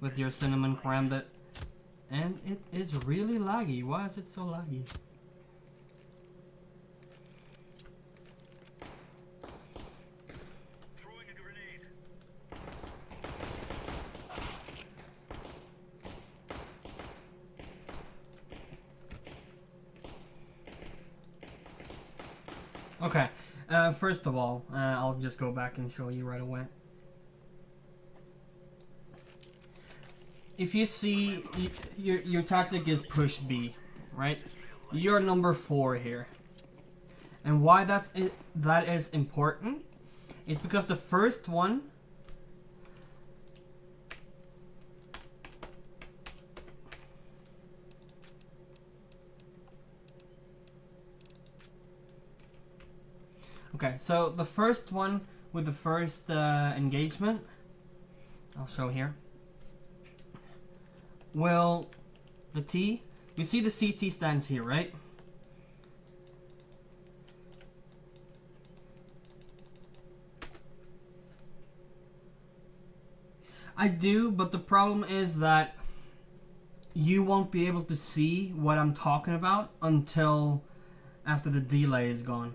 with your cinnamon karambit. And it is really laggy. Why is it so laggy? Throwing a grenade. Okay, first of all, I'll just go back and show you right away. If you see, your tactic is push B, right? You're number 4 here. And why that is important is because the first one okay, so the first one with the first engagement, I'll show here. Well, the T, you see the CT stands here, right? I do, but the problem is that you won't be able to see what I'm talking about until after the delay is gone.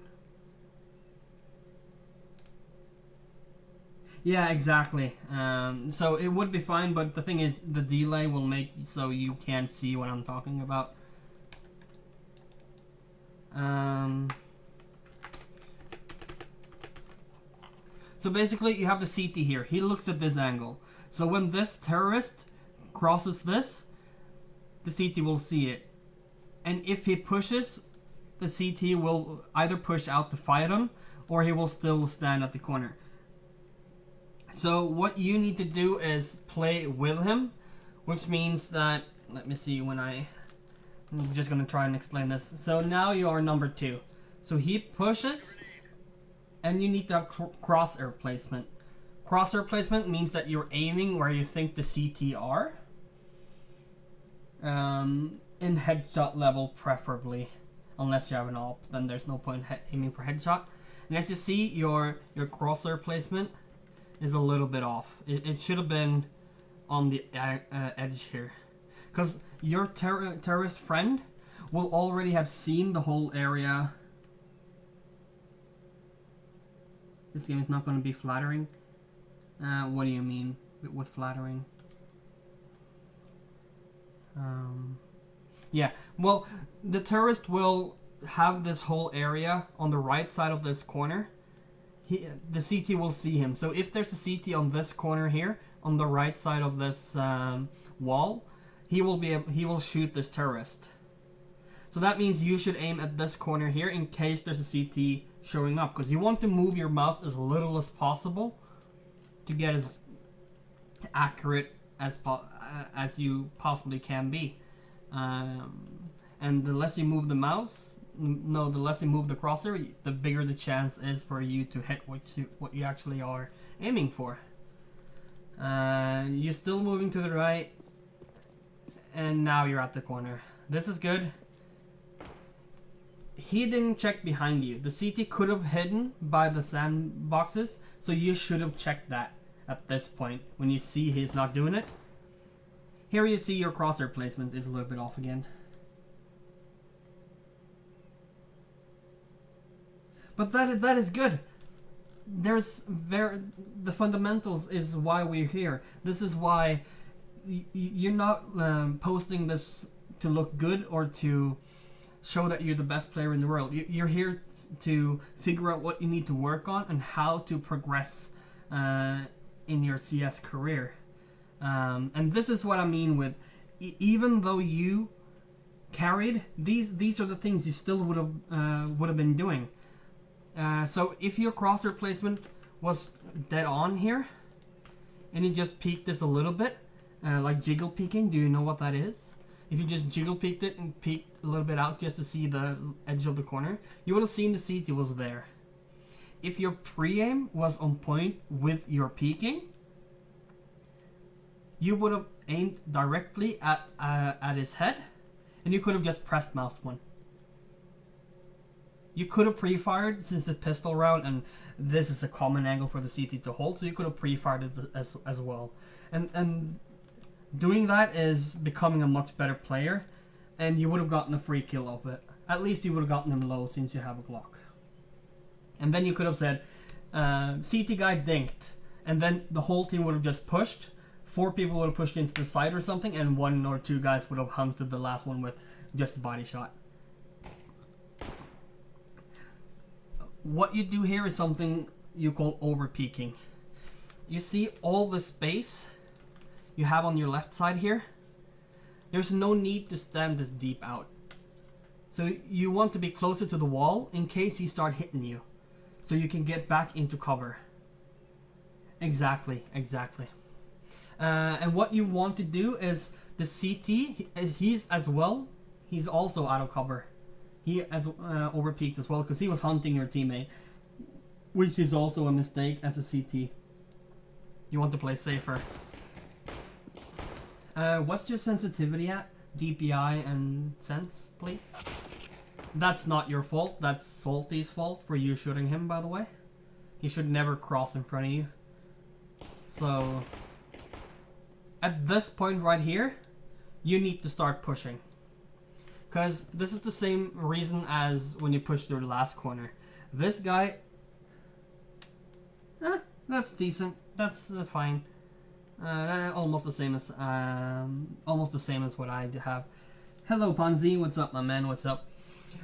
Yeah, exactly. So it would be fine, but the thing is, the delay will make so you can't see what I'm talking about. So basically, you have the CT here. He looks at this angle. So when this terrorist crosses this, the CT will see it. And if he pushes, the CT will either push out to fight him, or he will still stand at the corner. So what you need to do is play with him, which means that, let me see when I'm just going to try and explain this. So now you are number 2. So he pushes, and you need to have crosshair placement. Crosshair placement means that you're aiming where you think the CT are. In headshot level preferably. Unless you have an AWP, then there's no point aiming for headshot. And as you see, your crosshair placement is a little bit off. It should have been on the edge here. Because your terrorist friend will already have seen the whole area. This game is not going to be flattering. What do you mean with flattering? Yeah, well, the terrorist will have this whole area on the right side of this corner. The CT will see him. So if there's a CT on this corner here, on the right side of this wall, he will shoot this terrorist. So that means you should aim at this corner here in case there's a CT showing up, because you want to move your mouse as little as possible to get as accurate as you possibly can be. And the less you move the mouse, the less you move the crosshair, the bigger the chance is for you to hit what you actually are aiming for. You're still moving to the right, and now you're at the corner. This is good. He didn't check behind you. The CT could have hidden by the sandboxes, so you should have checked that at this point when you see he's not doing it. Here you see your crosshair placement is a little bit off again. But that is good. The fundamentals is why we're here. This is why you're not posting this to look good or to show that you're the best player in the world. You're here to figure out what you need to work on and how to progress in your CS career. And this is what I mean with, even though you carried, these are the things you still would have been doing. So if your crosshair placement was dead on here, and you just peeked this a little bit, like jiggle peeking, do you know what that is? If you just jiggle peeked it and peeked a little bit out just to see the edge of the corner, you would have seen the CT was there. If your pre-aim was on point with your peeking, you would have aimed directly at his head, and you could have just pressed mouse 1. You could have pre-fired since it's a pistol round, and this is a common angle for the CT to hold, so you could have pre-fired it as well. And Doing that is becoming a much better player, and you would have gotten a free kill off it. At least you would have gotten him low since you have a Glock. And then you could have said, CT guy dinked, and then the whole team would have just pushed. 4 people would have pushed into the side or something, and 1 or 2 guys would have hunted the last one with just a body shot. What you do here is something you call over peeking. You see all the space you have on your left side here? There's no need to stand this deep out. So you want to be closer to the wall in case he start hitting you, so you can get back into cover. Exactly. And what you want to do is the CT, he's also out of cover. He has overpeaked as well because he was hunting your teammate, which is also a mistake as a CT. You want to play safer. What's your sensitivity at? DPI and sense, please? That's not your fault. That's Salty's fault for you shooting him, by the way. He should never cross in front of you. So, at this point right here, you need to start pushing. Because this is the same reason as when you pushed your last corner. This guy... that's decent. That's fine. Almost the same as what I have. Hello Ponzi, what's up my man, what's up?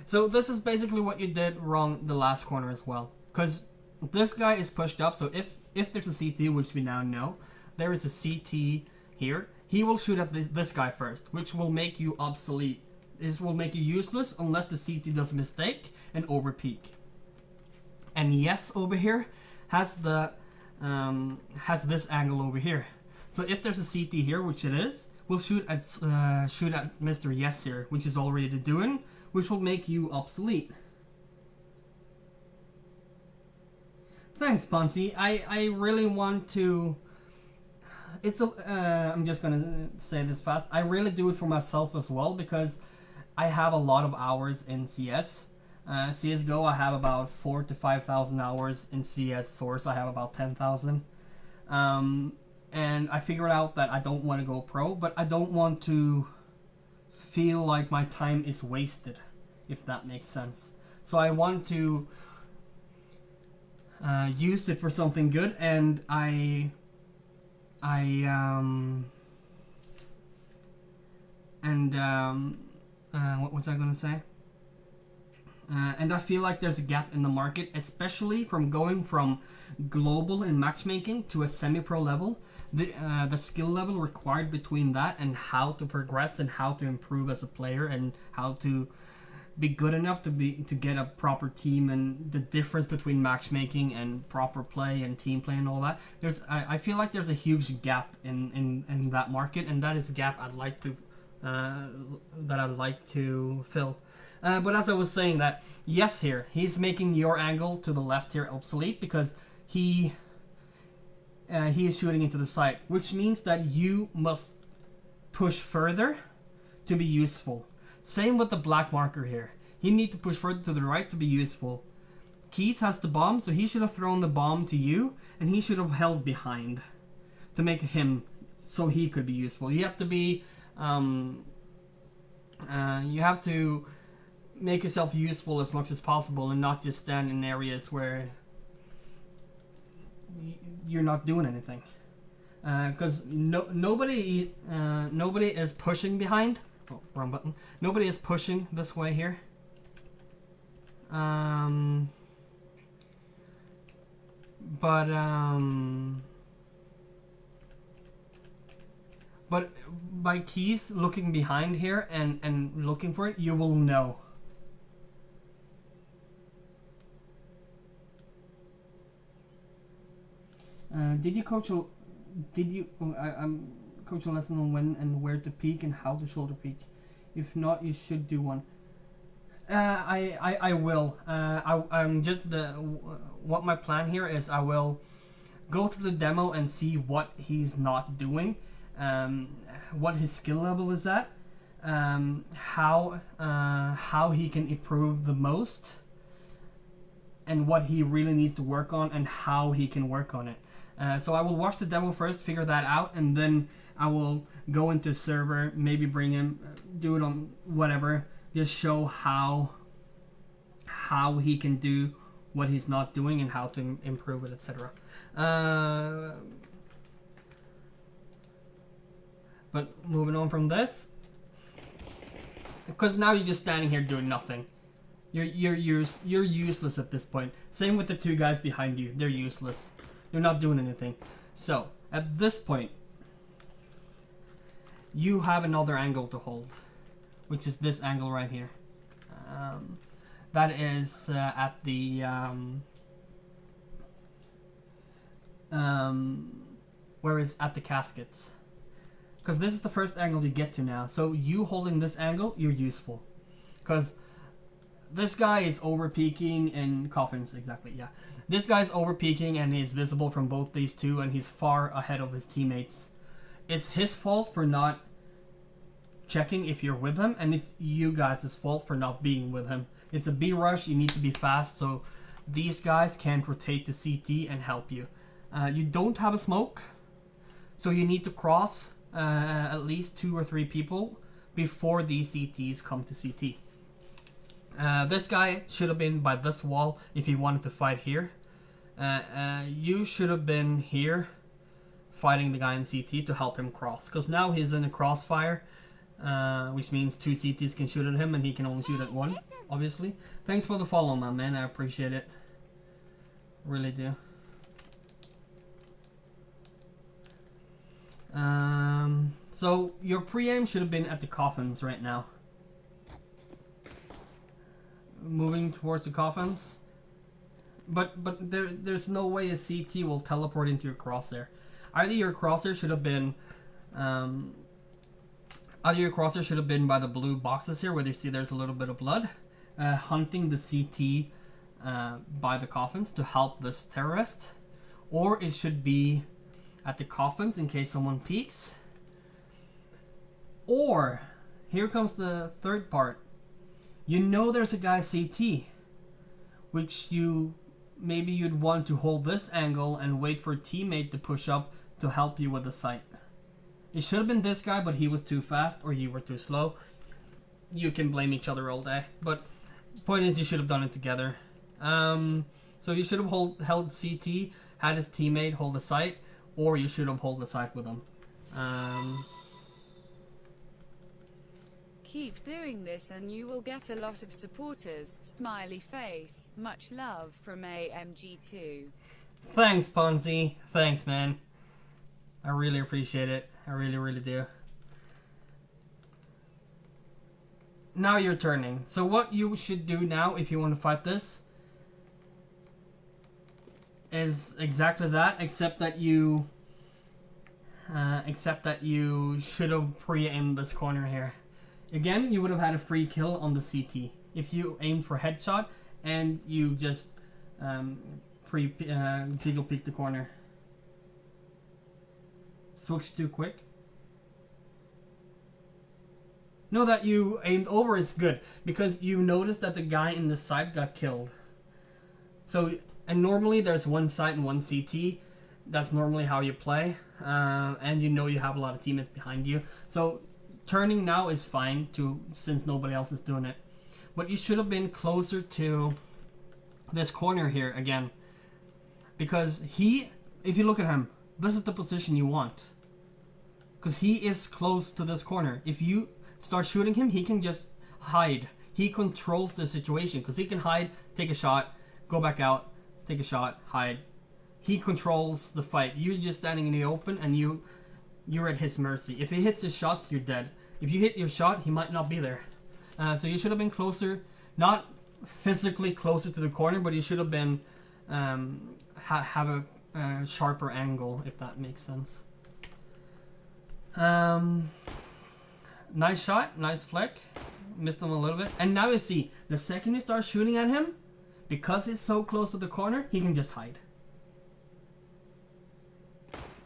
So this is basically what you did wrong the last corner as well. Because this guy is pushed up, so if there's a CT, which we now know, there is a CT here, he will shoot at this guy first, which will make you obsolete. It will make you useless unless the CT does a mistake and overpeak. And yes, over here has this angle over here. So if there's a CT here, which it is, we'll shoot at Mr. Yes here, which is already doing, which will make you obsolete. Thanks, Ponzi. I really want to... I'm just gonna say this fast. I really do it for myself as well because I have a lot of hours in CS. CSGO, I have about 4,000 to 5,000 hours. In CS Source, I have about 10,000. And I figured out that I don't want to go pro, but I don't want to feel like my time is wasted, if that makes sense. So I want to use it for something good, and what was I gonna say? And I feel like there's a gap in the market, especially from going from global in matchmaking to a semi-pro level. The skill level required between that and how to progress and how to improve as a player and how to be good enough to get a proper team, and the difference between matchmaking and proper play and team play and all that. I feel like there's a huge gap in that market, and that is a gap I'd like to fill. But as I was saying, that yes, here he's making your angle to the left here obsolete because he is shooting into the side, which means that you must push further to be useful. Same with the black marker here. He needs to push further to the right to be useful. Keys has the bomb, so he should have thrown the bomb to you, and he should have held behind to make him so he could be useful. You have to be, you have to make yourself useful as much as possible and not just stand in areas where you're not doing anything. Because nobody is pushing behind. Oh, wrong button. Nobody is pushing this way here. But by Keys looking behind here and looking for it, you will know. Did you coach a lesson on when and where to peek and how to shoulder peek? If not, you should do one. I will. I'm just what my plan here is. I will go through the demo and see what he's not doing, what his skill level is at, how he can improve the most, and what he really needs to work on and how he can work on it. So I will watch the demo first, figure that out, and then I will go into a server, maybe bring him, do it on whatever, just show how he can do what he's not doing and how to improve it, etc. But moving on from this, because now you're just standing here doing nothing. You're useless at this point. Same with the two guys behind you. They're useless. They're not doing anything. So at this point, you have another angle to hold, which is this angle right here. That is at the where is at the caskets. Because this is the first angle you get to now. So you holding this angle, you're useful. Because this guy is over peaking in coffins, exactly, yeah. This guy's over peaking and he's visible from both these two and he's far ahead of his teammates. It's his fault for not checking if you're with him, and it's you guys' fault for not being with him. It's a B rush, you need to be fast, so these guys can't rotate to CT and help you. You don't have a smoke, so you need to cross at least 2 or 3 people before these CTs come to CT. This guy should have been by this wall if he wanted to fight here. You should have been here fighting the guy in CT to help him cross, because now he's in a crossfire, which means 2 CTs can shoot at him and he can only shoot at 1, obviously. Thanks for the follow, my man, I appreciate it. Really do. So your pre-aim should have been at the coffins right now. Moving towards the coffins. But there's no way a CT will teleport into your crosshair. Either your crosshair should have been by the blue boxes here where you see there's a little bit of blood. Hunting the CT by the coffins to help this terrorist. Or it should be at the coffins in case someone peeks. Or, here comes the third part. You know there's a guy CT, which maybe you'd want to hold this angle and wait for a teammate to push up to help you with the sight. It should have been this guy, but he was too fast or you were too slow. You can blame each other all day, but the point is you should have done it together. So you should have held CT, had his teammate hold the sight, or you should have held the sight with him. Keep doing this and you will get a lot of supporters. Smiley face. Much love from AMG2. Thanks, Ponzi. Thanks, man. I really appreciate it. I really, really do. Now you're turning. So what you should do now if you want to fight this is exactly that, except that you should have pre-aimed this corner here. Again, you would have had a free kill on the CT if you aimed for headshot and you just jiggle peek the corner. Switch too quick. No, that you aimed over is good because you noticed that the guy in the side got killed. So, and normally there's one side and one CT. That's normally how you play, and you know you have a lot of teammates behind you. So turning now is fine too, since nobody else is doing it. But you should have been closer to this corner here again, because if you look at him, this is the position you want, because he is close to this corner. If you start shooting him, he can just hide. He controls the situation because he can hide, take a shot, go back out, take a shot, hide. He controls the fight. You're just standing in the open and you're at his mercy. If he hits his shots, you're dead. If you hit your shot, he might not be there. So you should have been closer, not physically closer to the corner, but you should have been have a sharper angle, if that makes sense. Nice shot, nice flick. Missed him a little bit. And now you see, the second you start shooting at him, because he's so close to the corner, he can just hide.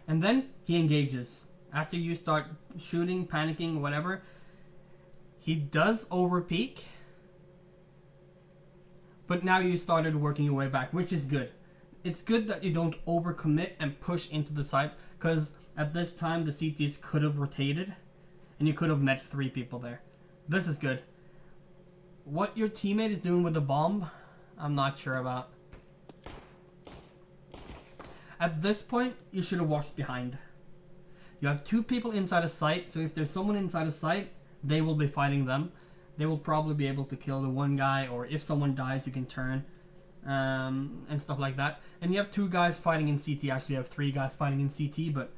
And then he engages. After you start shooting, panicking, whatever, he does over peak. But now you started working your way back, which is good. it's good that you don't overcommit and push into the site, because at this time the CTs could have rotated and you could have met 3 people there. This is good. What your teammate is doing with the bomb, I'm not sure about. At this point, you should have watched behind. You have 2 people inside a site, so if there's someone inside a site, they will be fighting them. They will probably be able to kill the one guy, or if someone dies, you can turn, and stuff like that. And you have 2 guys fighting in CT. Actually, you have 3 guys fighting in CT, but...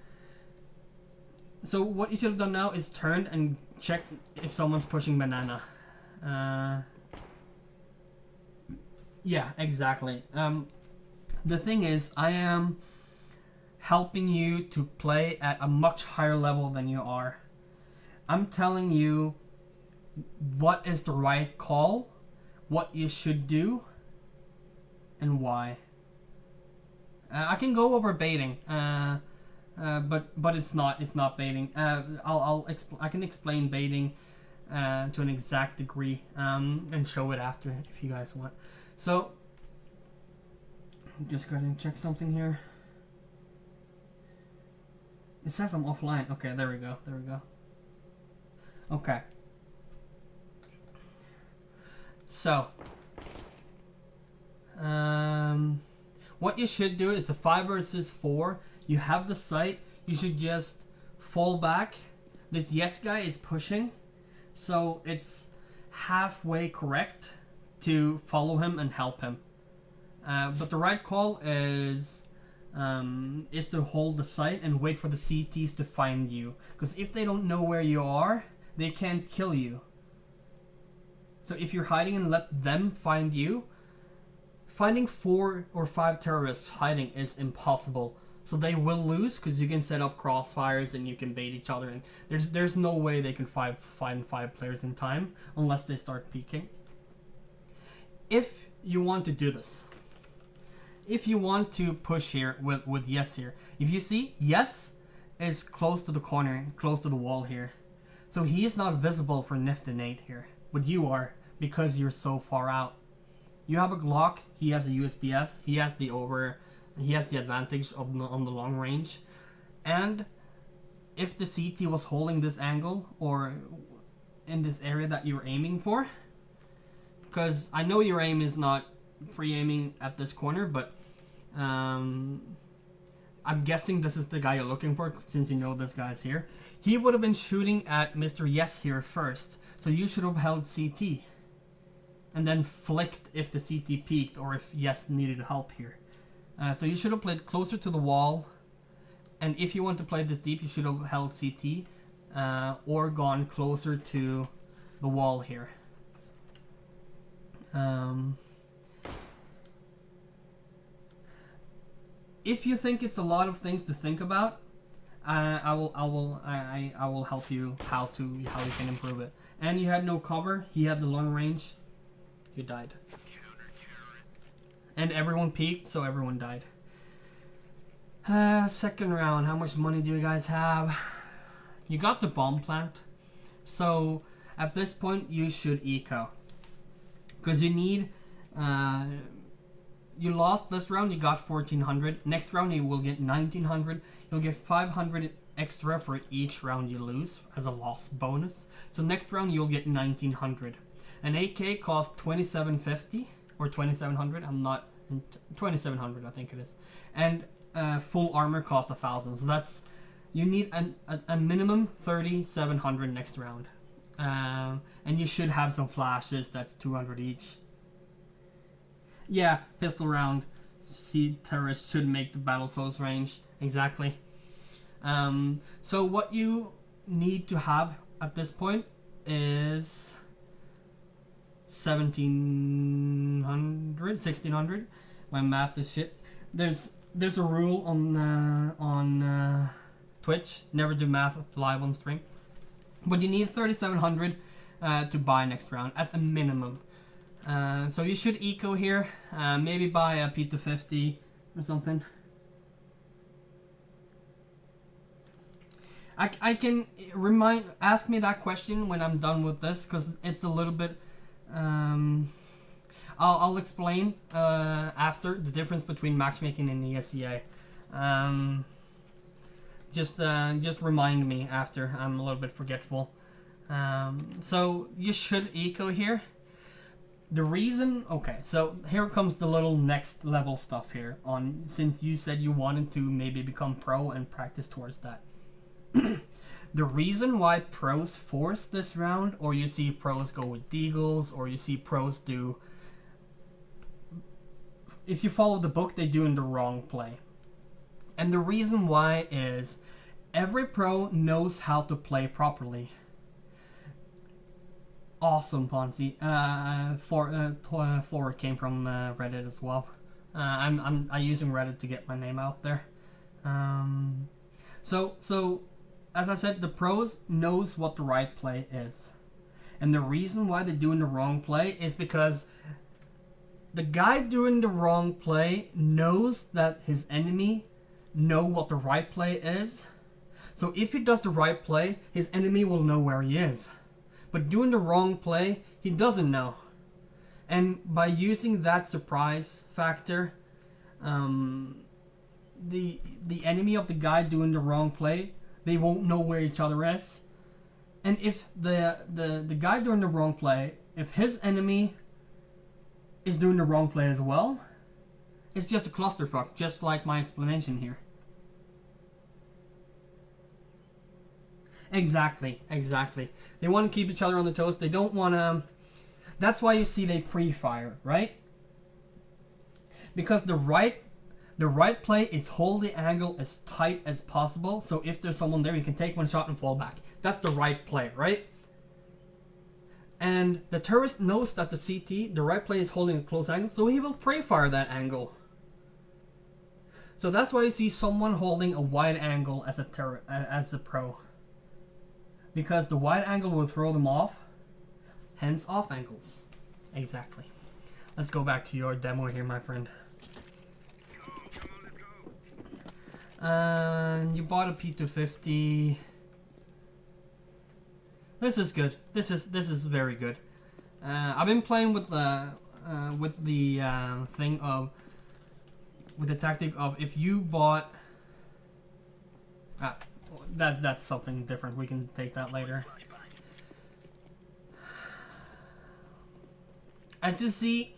So what you should have done now is turn and check if someone's pushing banana. Yeah, exactly. The thing is, I am helping you to play at a much higher level than you are. I'm telling you what is the right call, what you should do, and why. I can go over baiting, but it's not baiting. I can explain baiting to an exact degree, and show it after if you guys want. So, just go ahead and check something here. It says I'm offline. Okay, there we go. There we go. Okay. So, what you should do is a 5 versus 4. You have the site. You should just fall back. This yes guy is pushing, so it's halfway correct to follow him and help him. But the right call is to hold the site and wait for the CTs to find you. Because if they don't know where you are, they can't kill you. So if you're hiding and let them find you, finding 4 or 5 terrorists hiding is impossible. So they will lose because you can set up crossfires and you can bait each other. And there's no way they can find 5 players in time unless they start peeking. If you want to do this, if you want to push here with yes here, if you see yes is close to the corner, close to the wall here, so he is not visible for Nift and Nate here, but you are because you're so far out. You have a Glock, he has a USBS, he has the advantage of on the long range, and if the CT was holding this angle or in this area that you're aiming for, because I know your aim is not free aiming at this corner, but I'm guessing this is the guy you're looking for since you know this guy's here. He would have been shooting at Mr. Yes here first, so you should have held CT and then flicked if the CT peeked or if Yes needed help here. So you should have played closer to the wall, and if you want to play this deep, you should have held CT or gone closer to the wall here. If you think it's a lot of things to think about, I will help you how you can improve it. And you had no cover. He had the long range. You died. And everyone peeked, so everyone died. Second round. How much money do you guys have? You got the bomb plant, so at this point you should eco. Because you need, you lost this round, you got 1400. Next round you will get 1900. You'll get 500 extra for each round you lose as a loss bonus. So next round you'll get 1900. An AK costs 2750 or 2700. I'm not 2700, I think it is. And full armor costs 1000. So that's, you need a minimum 3700 next round. And you should have some flashes. That's 200 each. Yeah, pistol round. See, terrorists should make the battle close range. Exactly. So what you need to have at this point is 1600. My math is shit. There's a rule on Twitch. Never do math live on stream. But you need 3700 to buy next round at the minimum. So you should eco here. Maybe buy a P250 or something. I can ask me that question when I'm done with this, because it's a little bit. I'll explain after the difference between matchmaking and ESEA. Just remind me after. I'm a little bit forgetful. So you should eco here. The reason, okay, so here comes the little next level stuff here on, since you said you wanted to maybe become pro and practice towards that. The reason why pros force this round, or you see pros go with deagles, or you see pros do, if you follow the book, they do in the wrong play. And the reason why is every pro knows how to play properly. Awesome, Ponzi. Flora came from Reddit as well. I'm using Reddit to get my name out there. So as I said, the pros knows what the right play is, and the reason why they're doing the wrong play is because the guy doing the wrong play knows that his enemy know what the right play is. So if he does the right play, his enemy will know where he is. But doing the wrong play, he doesn't know. And by using that surprise factor, the enemy of the guy doing the wrong play, they won't know where each other is. And if the guy doing the wrong play, if his enemy is doing the wrong play as well, it's just a clusterfuck, just like my explanation here. Exactly. They want to keep each other on the toes. They don't want to... That's why you see they pre-fire, right? Because the right play is hold the angle as tight as possible, so if there's someone there, you can take one shot and fall back. That's the right play, right? And the terrorist knows that the CT, the right play, is holding a close angle, so he will pre-fire that angle. So that's why you see someone holding a wide angle as a pro. Because the wide angle will throw them off, hence off angles. Exactly. Let's go back to your demo here, my friend. You bought a P250. This is good. This is very good. I've been playing with the tactic of if you bought. That's something different. We can take that later. As you see,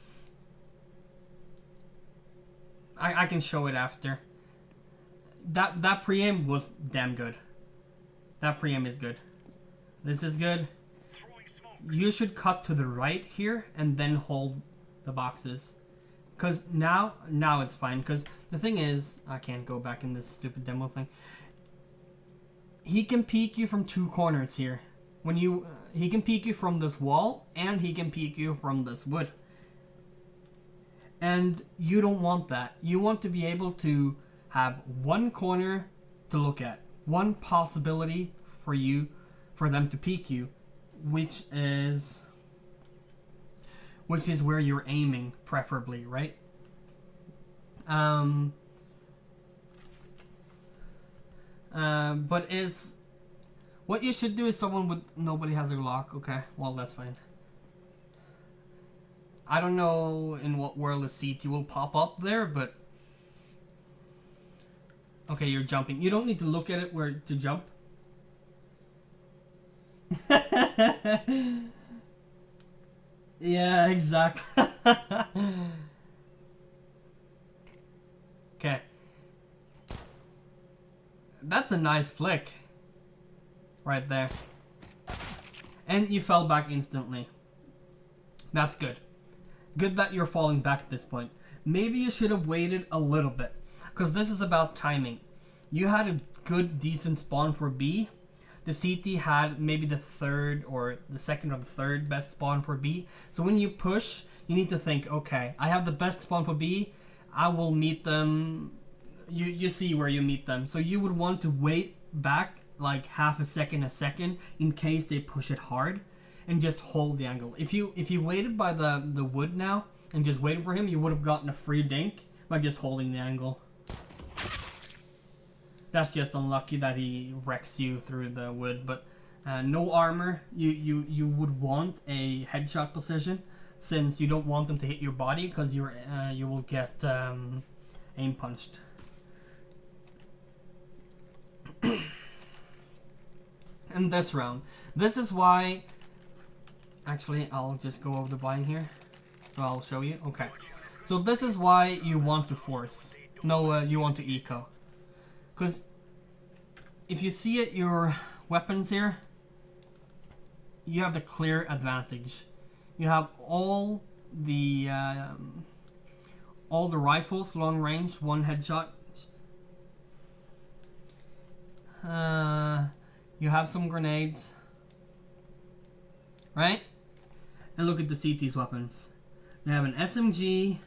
I can show it after. That preaim was damn good. That preaim is good. This is good. You should cut to the right here and then hold the boxes. Because now it's fine. Because the thing is, I can't go back in this stupid demo thing. He can peek you from two corners here. He can peek you from this wall, and he can peek you from this wood. And you don't want that. You want to be able to have one corner to look at, one possibility for them to peek you, which is where you're aiming, preferably, right? But what you should do is someone with nobody has a lock. Okay, well that's fine. I don't know in what world a CT will pop up there, but okay, you're jumping. You don't need to look at it where to jump. Yeah, exactly. Okay. That's a nice flick. Right there. And you fell back instantly. That's good. Good that you're falling back at this point. Maybe you should have waited a little bit. Because this is about timing. You had a good, decent spawn for B. The CT had maybe the third or the second or the third best spawn for B. So when you push, you need to think, okay, I have the best spawn for B. I will meet them. You see where you meet them. So you would want to wait back like half a second in case they push it hard, and just hold the angle. If you waited by the wood now and just waited for him, you would have gotten a free dink by just holding the angle. That's just unlucky that he wrecks you through the wood, but no armor. You would want a headshot position, since you don't want them to hit your body because you will get aim punched. In this round, this is why. Actually, I'll just go over the buying here, so I'll show you. Okay, so this is why you want to force. No, you want to eco, because if you see it, your weapons here, you have the clear advantage. You have all the rifles, long range, one headshot. You have some grenades, right? And look at the CT's weapons. They have an SMG,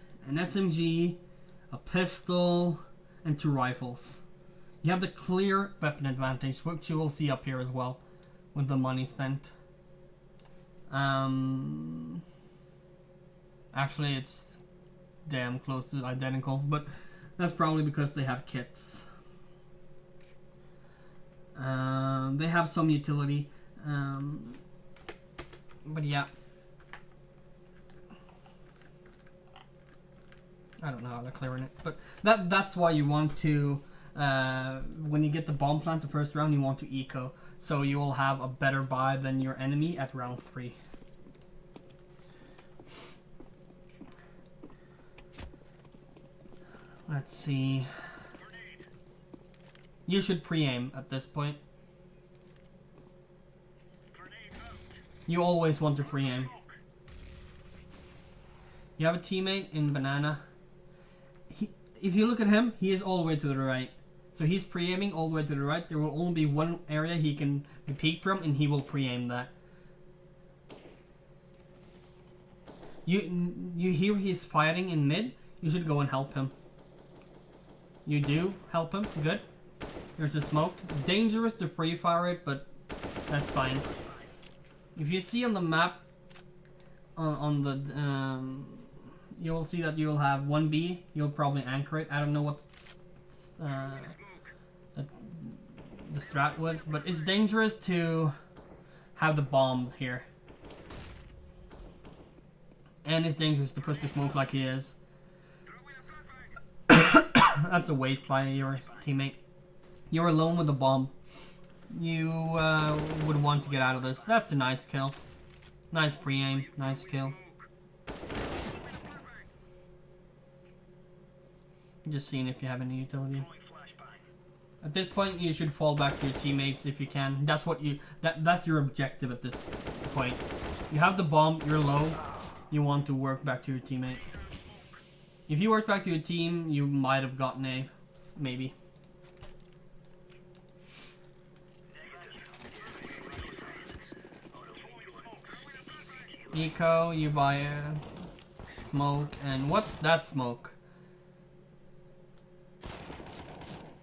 a pistol, and 2 rifles. You have the clear weapon advantage, which you will see up here as well, with the money spent. Actually, it's damn close to identical, but that's probably because they have kits. They have some utility, but yeah. I don't know how they're clearing it, but that's why you want to, when you get the bomb plant the first round, you want to eco, so you will have a better buy than your enemy at round 3. Let's see. You should pre-aim at this point. You always want to pre-aim. You have a teammate in banana. If you look at him, he is all the way to the right. So he's pre-aiming all the way to the right. There will only be one area he can be peeked from, and he will pre-aim that. You hear he's fighting in mid. You should go and help him. You do help him. Good. There's a smoke. Dangerous to pre-fire it, but that's fine. If you see on the map, on the you'll see that you'll have 1B. You'll probably anchor it. I don't know what the strat was, but it's dangerous to have the bomb here. And it's dangerous to push the smoke like he is. That's a waste by your teammate. You're alone with the bomb. You would want to get out of this. That's a nice kill. Nice pre-aim. Nice kill. Just seeing if you have any utility. At this point, you should fall back to your teammates if you can. That's what you. That's your objective at this point. You have the bomb. You're low. You want to work back to your teammate. If you work back to your team, you might have gotten a, maybe. Eco, you buy a smoke, and what's that smoke?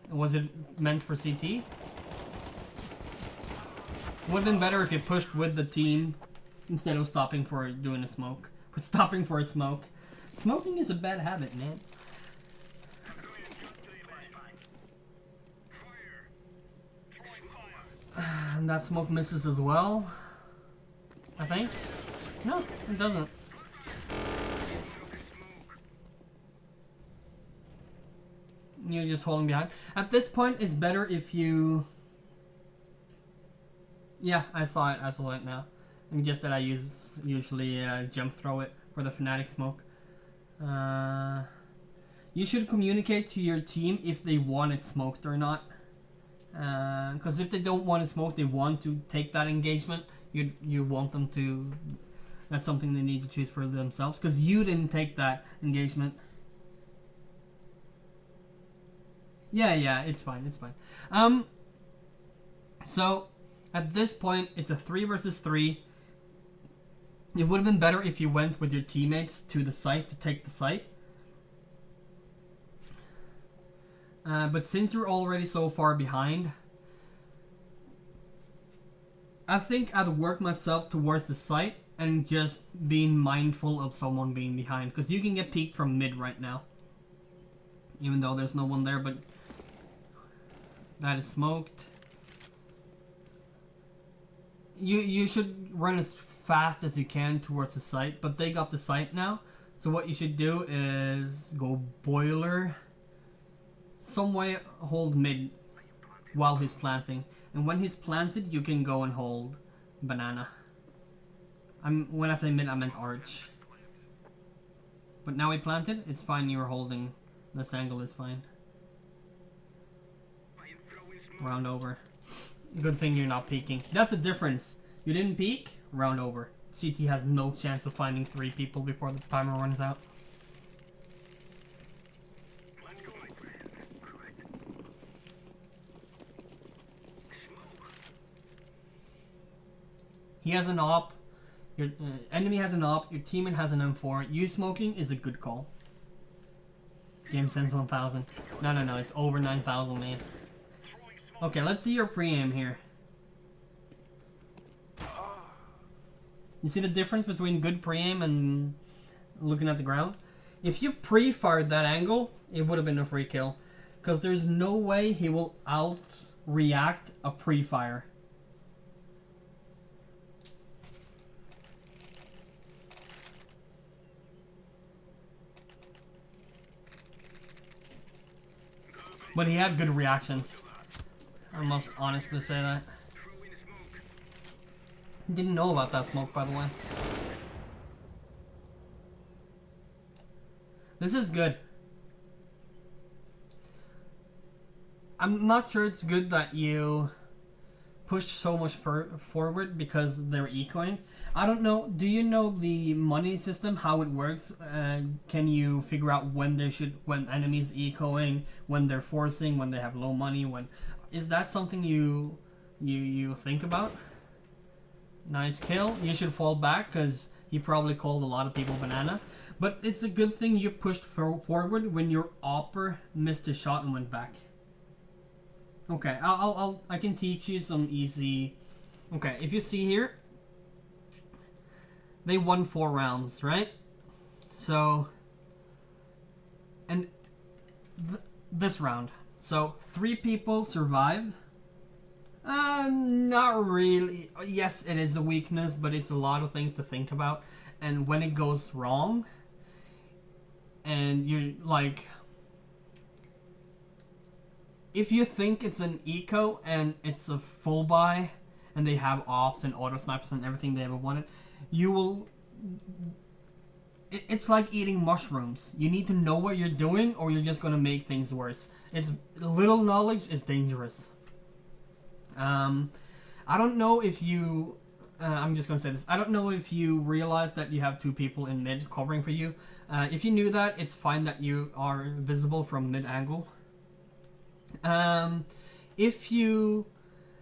Was it meant for CT? Would have been better if you pushed with the team instead of stopping for doing a smoke. Stopping for a smoke. Smoking is a bad habit, man. And that smoke misses as well, I think. No, it doesn't. You're just holding behind. At this point, it's better if you... Yeah, I saw it now. And just that I usually jump throw it for the Fnatic smoke. You should communicate to your team if they want it smoked or not. Because if they don't want it smoked, they want to take that engagement. You want them to. That's something they need to choose for themselves. Because you didn't take that engagement. Yeah, it's fine. So at this point, it's a 3 versus 3. It would have been better if you went with your teammates to the site to take the site. But since you're already so far behind, I think I'd work myself towards the site and just being mindful of someone being behind. Because you can get peeked from mid right now. Even though there's no one there, but that is smoked. You should run as fast as you can towards the site, but they got the site now. So what you should do is go boiler, some way hold mid while he's planting. And when he's planted, you can go and hold banana. When I say mid, I meant arch. But now he planted, it's fine, you're holding. This angle is fine. Round over. Good thing you're not peeking. That's the difference. You didn't peek, round over. CT has no chance of finding 3 people before the timer runs out. He has an op. Your enemy has an op. Your teammate has an M4. You smoking is a good call. Game sense 1000. No. It's over 9000, man. Okay, let's see your pre-aim here. You see the difference between good pre-aim and looking at the ground? If you pre-fired that angle, it would have been a free kill. Because there's no way he will out-react a pre-fire. But he had good reactions. I must honestly say that. Didn't know about that smoke, by the way. This is good. I'm not sure it's good that you push so much forward because they're ecoing. I don't know. Do you know the money system, how it works? Can you figure out when enemies ecoing, when they're forcing, when they have low money? Is that something you think about? Nice kill. You should fall back because he probably called a lot of people banana. But it's a good thing you pushed forward when your opper missed a shot and went back. Okay, I can teach you some easy. Okay, if you see here, they won 4 rounds, right? So, and this round, so 3 people survived. Not really. Yes, it is a weakness, but it's a lot of things to think about. And when it goes wrong, and you're like, if you think it's an eco and it's a full buy, and they have ops and auto snipers and everything they ever wanted, you will. It's like eating mushrooms. You need to know what you're doing, or you're just gonna make things worse. It's little knowledge is dangerous. I don't know if you. I'm just gonna say this. I don't know if you realize that you have 2 people in mid covering for you. If you knew that, it's fine that you are visible from mid angle. The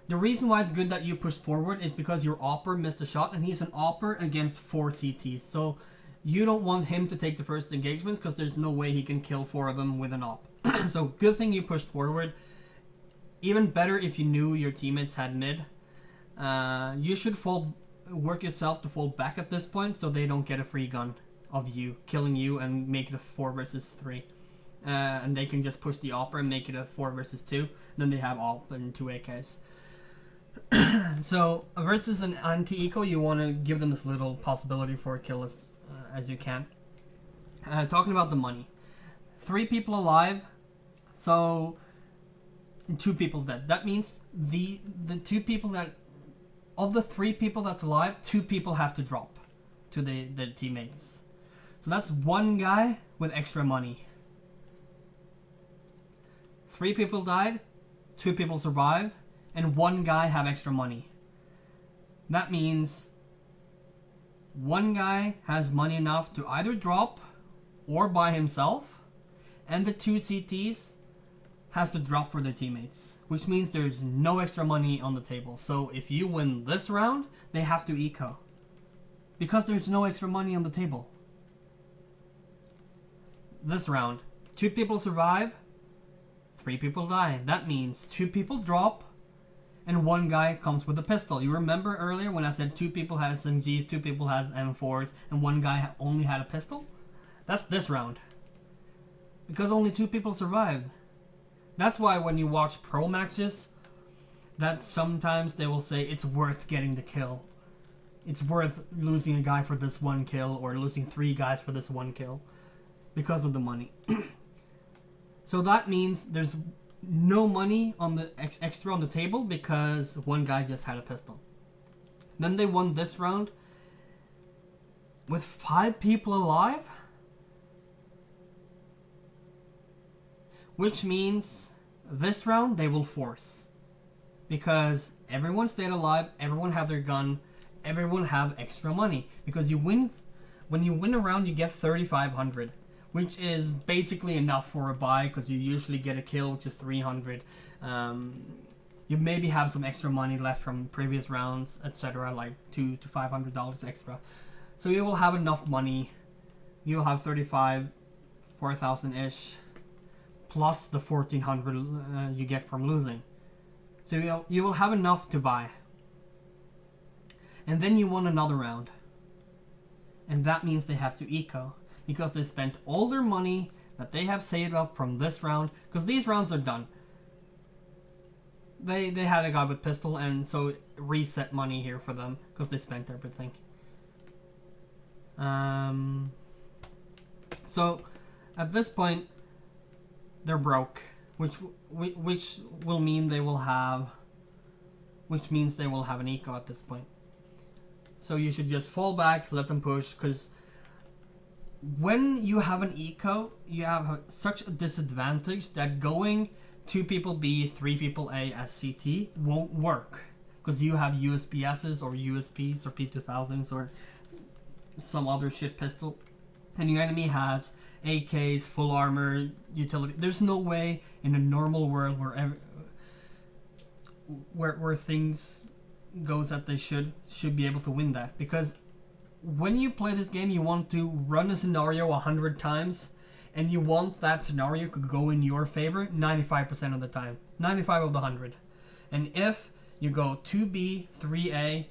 reason why it's good that you push forward is because your opper missed a shot, and he's an opper against 4 CTs. So you don't want him to take the first engagement because there's no way he can kill 4 of them with an op. So good thing you pushed forward. Even better if you knew your teammates had mid. You should work yourself to fall back at this point so they don't get a free gun of you, killing you and make it a 4 versus 3. And they can just push the opera and make it a 4 versus 2. Then they have op and 2 AKs. So versus an anti-eco, you want to give them this little possibility for a kill as you can. Talking about the money. 3 people alive, so 2 people dead. That means the 2 people that, of the 3 people that's alive, 2 people have to drop to their teammates. So that's 1 guy with extra money. 3 people died, 2 people survived, and 1 guy have extra money. That means 1 guy has money enough to either drop or buy himself, and the 2 CTs has to drop for their teammates, which means there's no extra money on the table. So if you win this round, they have to eco, because there's no extra money on the table. This round, 2 people survive, 3 people die. That means 2 people drop, and 1 guy comes with a pistol. You remember earlier when I said 2 people had SMGs, 2 people has M4s, and 1 guy only had a pistol? That's this round. Because only 2 people survived. That's why when you watch pro matches, that sometimes they will say it's worth getting the kill. it's worth losing a guy for this one kill or losing 3 guys for this one kill because of the money. So that means there's no money on the extra on the table because one guy just had a pistol. Then they won this round with 5 people alive, which means this round they will force, because everyone stayed alive, everyone have their gun, everyone have extra money, because you win. When you win a round you get 3,500, which is basically enough for a buy, because you usually get a kill, which is 300. You maybe have some extra money left from previous rounds, etc., like $200 to $500 extra. So you will have enough money. You'll have 35, 4,000-ish, plus the 1,400 you get from losing. So you will have enough to buy. And then you won another round. And that means they have to eco, because they spent all their money that they have saved up from this round, because these rounds are done. They had a guy with pistol, and so reset money here for them, because they spent everything. So at this point they're broke, which will mean they will have, which means they will have an eco at this point. So you should just fall back, let them push, because when you have an eco, you have such a disadvantage that going 2 people B, 3 people A as CT won't work, because you have USPSs or USPs or P2000s or some other shit pistol, and your enemy has AKs, full armor, utility. There's no way in a normal world where things goes that they should be able to win that, because when you play this game you want to run a scenario 100 times, and you want that scenario to go in your favor 95% of the time, 95 of the 100. And if you go 2B, 3A,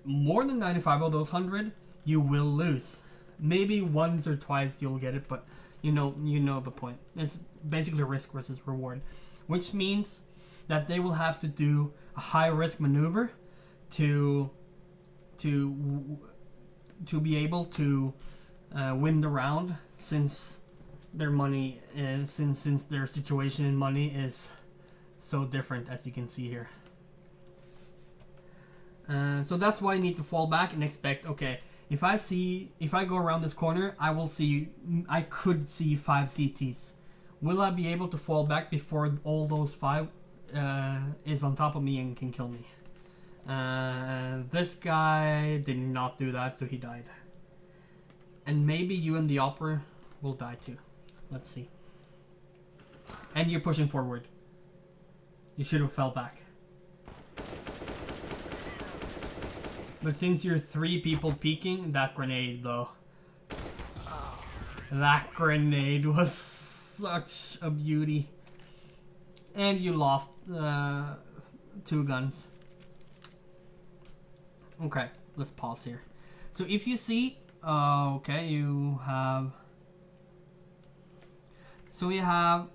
more than 95 of those 100, you will lose. Maybe once or twice you'll get it, but you know the point. It's basically risk versus reward, which means that they will have to do a high risk maneuver to be able to win the round, since their money is, since their situation in money is so different, as you can see here. So that's why you need to fall back and expect, okay, if I go around this corner, I could see 5 CTs. Will I be able to fall back before all those 5 is on top of me and can kill me? This guy did not do that, so he died. And maybe you and the opera will die too. Let's see. And you're pushing forward. You should have fell back. But since you're 3 people peeking, that grenade though. That grenade was such a beauty. And you lost 2 guns. Okay, let's pause here. So if you see, okay, you have... So we have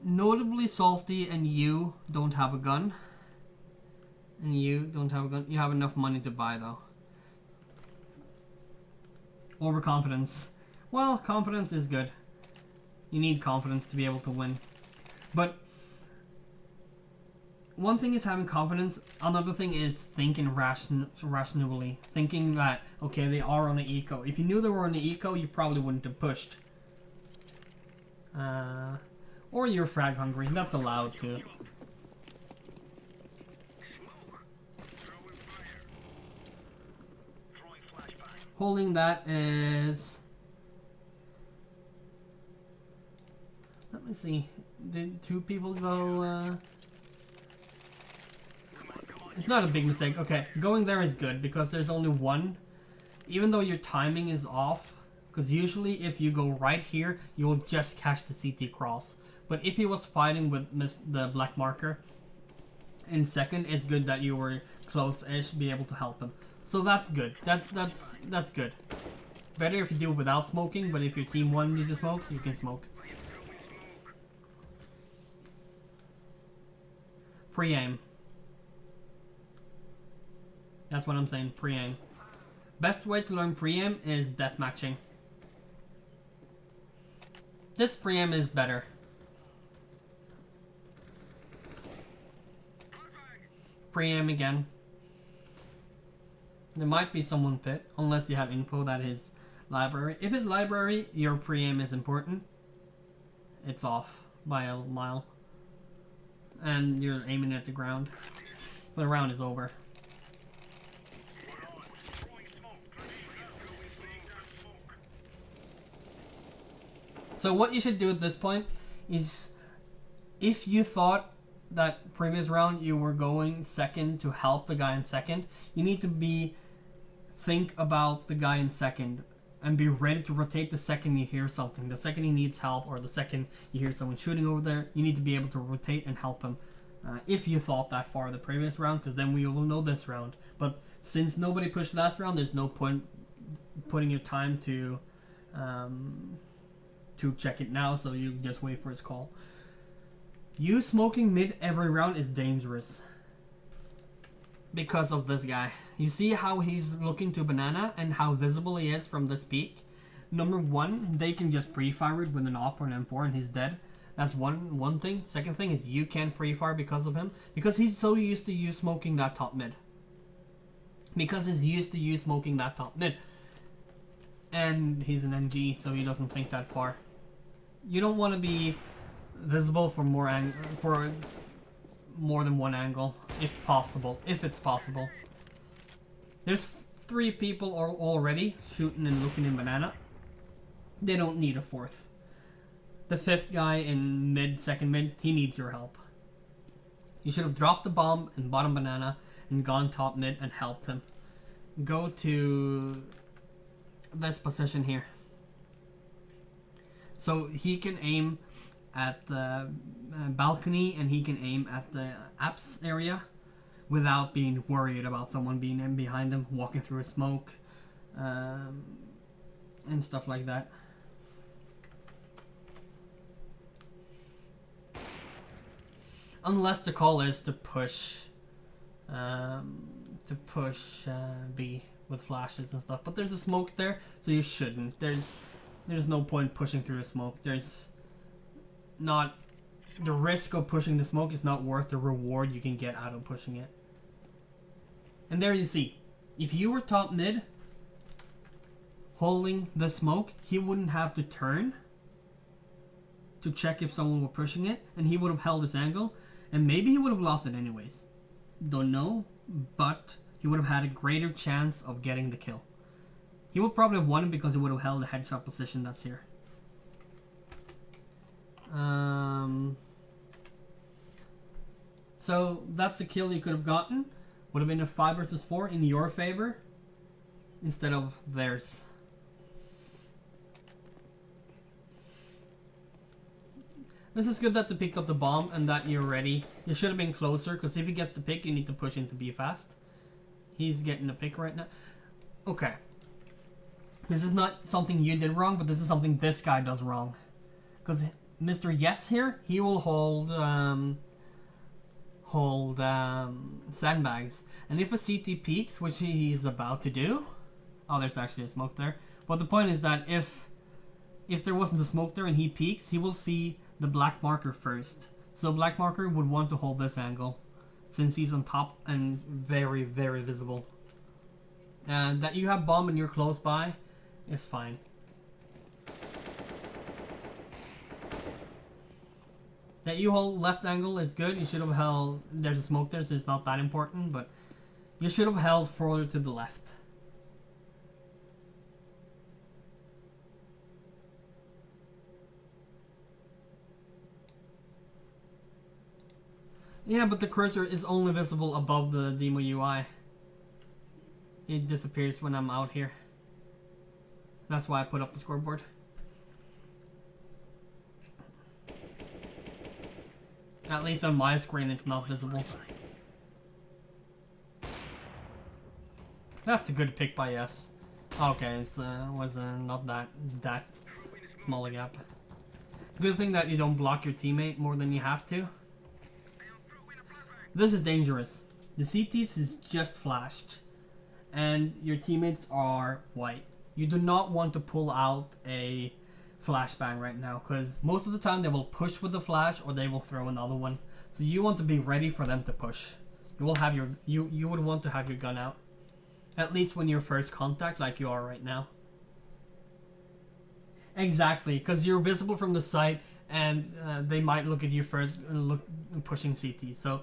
Notably Salty, and you don't have a gun. And you don't have a gun. You have enough money to buy though. Overconfidence. Well, confidence is good. You need confidence to be able to win. But one thing is having confidence, another thing is thinking rationally. Thinking that, okay, they are on an eco. If you knew they were on an eco, you probably wouldn't have pushed. Or you're frag hungry, that's allowed too. Holding that is... Let me see. Did 2 people go... It's not a big mistake. Okay, going there is good because there's only 1. Even though your timing is off. Because usually if you go right here, you will just catch the CT cross. But if he was fighting with the black marker in second, it's good that you were close-ish, be able to help him. So that's good. That's good. Better if you do it without smoking, but if your team wanted you to smoke, you can smoke. Pre-aim. That's what I'm saying, pre-aim. Best way to learn pre-aim is deathmatching. This pre-aim is better. Pre-aim again. There might be someone pit, unless you have info that his library. If his library, your pre-aim is important, it's off by a mile. And you're aiming at the ground. The round is over. So what you should do at this point is, if you thought that previous round you were going second to help the guy in second, you need to think about the guy in second and be ready to rotate the second you hear something. The second he needs help, or the second you hear someone shooting over there, you need to be able to rotate and help him. If you thought that far the previous round, because then we will know this round. But since nobody pushed last round, there's no point putting your time to check it now, so you just wait for his call. You smoking mid every round is dangerous because of this guy. You see how he's looking to banana and how visible he is from this peak? Number one, they can just pre-fire it with an op or an M4 and he's dead. That's one thing. Second thing is you can't pre-fire because of him. Because he's so used to you smoking that top mid. Because he's used to you smoking that top mid. And he's an NG, so he doesn't think that far. You don't want to be visible for more than one angle, if possible. If it's possible. There's 3 people already shooting and looking in banana. They don't need a 4th. The 5th guy in mid, second mid, he needs your help. You should have dropped the bomb in bottom banana and gone top mid and helped him. Go to this position here. So he can aim at the balcony and he can aim at the apps area without being worried about someone being in behind him, walking through a smoke, and stuff like that. Unless the call is to push B with flashes and stuff. But there's a smoke there, so you shouldn't. There's no point pushing through the smoke. There's not... The risk of pushing the smoke is not worth the reward you can get out of pushing it. And there you see. If you were top mid, holding the smoke, he wouldn't have to turn to check if someone were pushing it, and he would have held this angle, and maybe he would have lost it anyways. Don't know, but he would have had a greater chance of getting the kill. He would probably have won it because he would have held the headshot position that's here. So that's a kill you could have gotten. Would have been a 5 versus 4 in your favor instead of theirs. This is good that they picked up the bomb and that you're ready. You should have been closer, because if he gets the pick, you need to push into B fast. He's getting the pick right now. Okay. This is not something you did wrong, but this is something this guy does wrong. Because Mr. Yes here, he will hold sandbags. And if a CT peeks, which he's about to do... Oh, there's actually a smoke there. But the point is that if there wasn't a smoke there and he peeks, he will see the black marker first. So black marker would want to hold this angle, since he's on top and very, very visible. And that you have bomb and you're close by is fine. That you hold left angle is good. You should have held... There's a smoke there, so it's not that important, but you should have held further to the left. Yeah, but the cursor is only visible above the demo UI. It disappears when I'm out here. That's why I put up the scoreboard. At least on my screen it's not visible. That's a good pick by S. Okay, it was not that small a gap. Good thing that you don't block your teammate more than you have to. This is dangerous. The CTs is just flashed. and your teammates are white. You do not want to pull out a flashbang right now, because most of the time they will push with the flash or they will throw another one. So you want to be ready for them to push. You will have your you would want to have your gun out, at least when you're first contact, like you are right now. Exactly, because you're visible from the site, and they might look at you first, pushing CT. So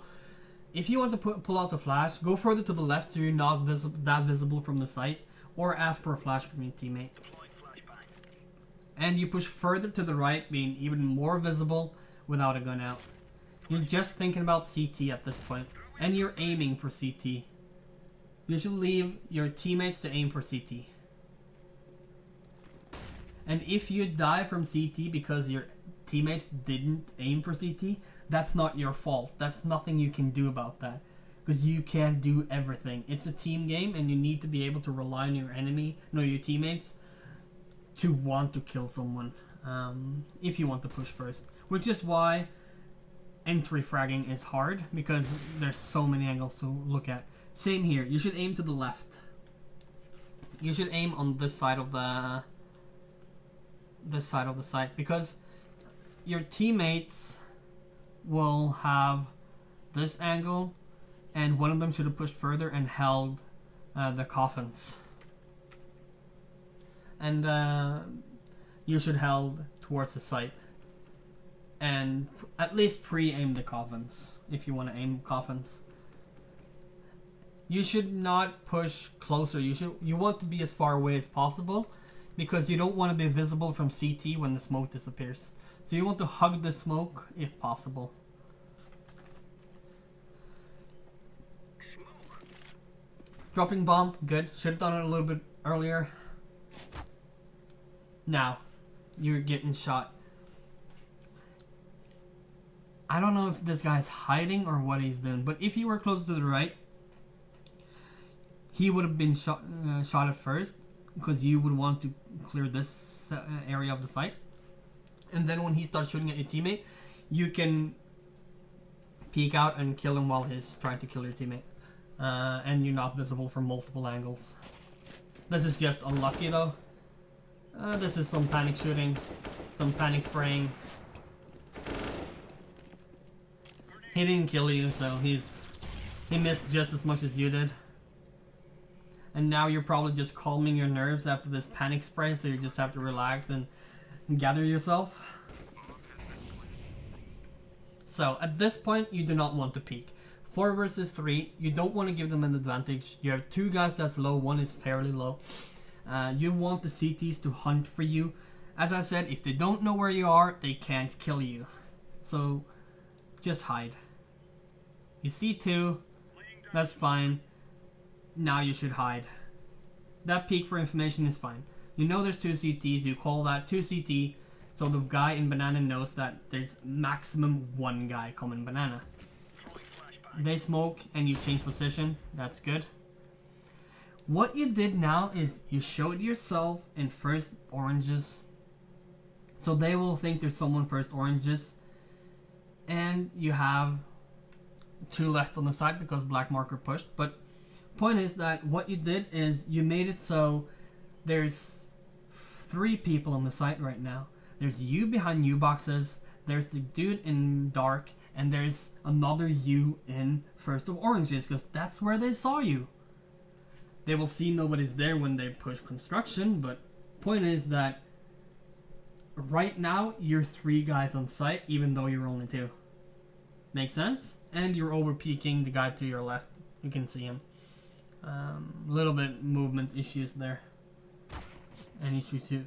if you want to pull out the flash, go further to the left so you're not that visible from the site, or ask for a flash from your teammate. And you push further to the right, being even more visible without a gun out. You're just thinking about CT at this point, and you're aiming for CT. You should leave your teammates to aim for CT. And if you die from CT because your teammates didn't aim for CT, that's not your fault. That's nothing you can do about that, because you can't do everything. It's a team game, and you need to be able to rely on your teammates, to want to kill someone, if you want to push first. Which is why entry fragging is hard, because there's so many angles to look at. Same here. You should aim to the left. You should aim on this side of the site, because your teammates will have this angle, and one of them should have pushed further and held the coffins, and you should held towards the site, and at least pre-aim the coffins if you want to aim coffins. You should not push closer. You want to be as far away as possible, because you don't want to be visible from CT when the smoke disappears. So you want to hug the smoke if possible. Dropping bomb, good. Should have done it a little bit earlier. Now, you're getting shot. I don't know if this guy's hiding or what he's doing, but if he were close to the right, he would have been shot at first, because you would want to clear this area of the site. And then when he starts shooting at your teammate, you can peek out and kill him while he's trying to kill your teammate. And you're not visible from multiple angles. This is just unlucky though. This is some panic shooting, some panic spraying. He didn't kill you, so he missed just as much as you did. And now you're probably just calming your nerves after this panic spray, so you just have to relax and gather yourself. So at this point, you do not want to peek. 4 versus 3, you don't want to give them an advantage. You have 2 guys that's low, 1 is fairly low. You want the CTs to hunt for you. As I said, if they don't know where you are, they can't kill you. So just hide. You see 2, that's fine. Now you should hide. That peek for information is fine. You know there's 2 CTs, you call that 2 CT, so the guy in banana knows that there's maximum 1 guy coming banana. They smoke and you change position, that's good. What you did now is you showed yourself in first oranges, so they will think there's someone first oranges, and you have 2 left on the side because black marker pushed. But point is that what you did is you made it so there's 3 people on the site right now. There's you behind U boxes, there's the dude in dark, and there's another you in first of oranges, because that's where they saw you. They will see nobody's there when they push construction, but point is that right now you're 3 guys on site even though you're only 2. Make sense? And you're over peeking the guy to your left. You can see him. Little bit movement issues there. And issue 2.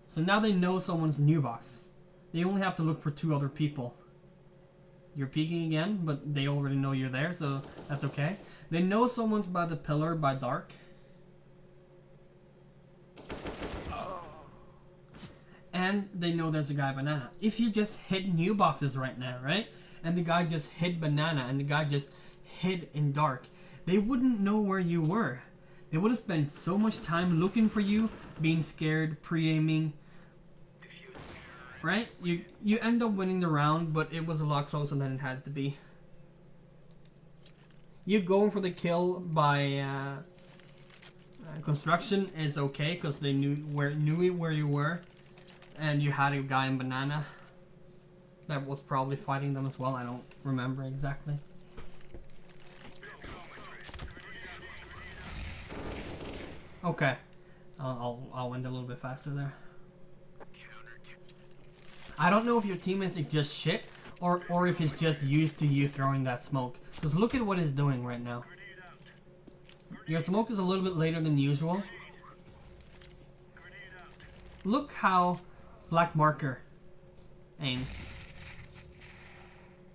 So now they know someone's new box. They only have to look for 2 other people. You're peeking again, but they already know you're there, so that's okay. They know someone's by the pillar by dark. And they know there's a guy banana. If you just hid new boxes right now, right? And the guy just hid banana and the guy just hid in dark, they wouldn't know where you were. They would have spent so much time looking for you, being scared, pre-aiming. Right? You end up winning the round, but it was a lot closer than it had to be. You going for the kill by construction is okay because they knew where you were, and you had a guy in banana that was probably fighting them as well. I don't remember exactly. Okay, I'll went a little bit faster there. I don't know if your teammates are just shit or if he's just used to you throwing that smoke. Because look at what he's doing right now. Your smoke is a little bit later than usual. Look how Black Marker aims.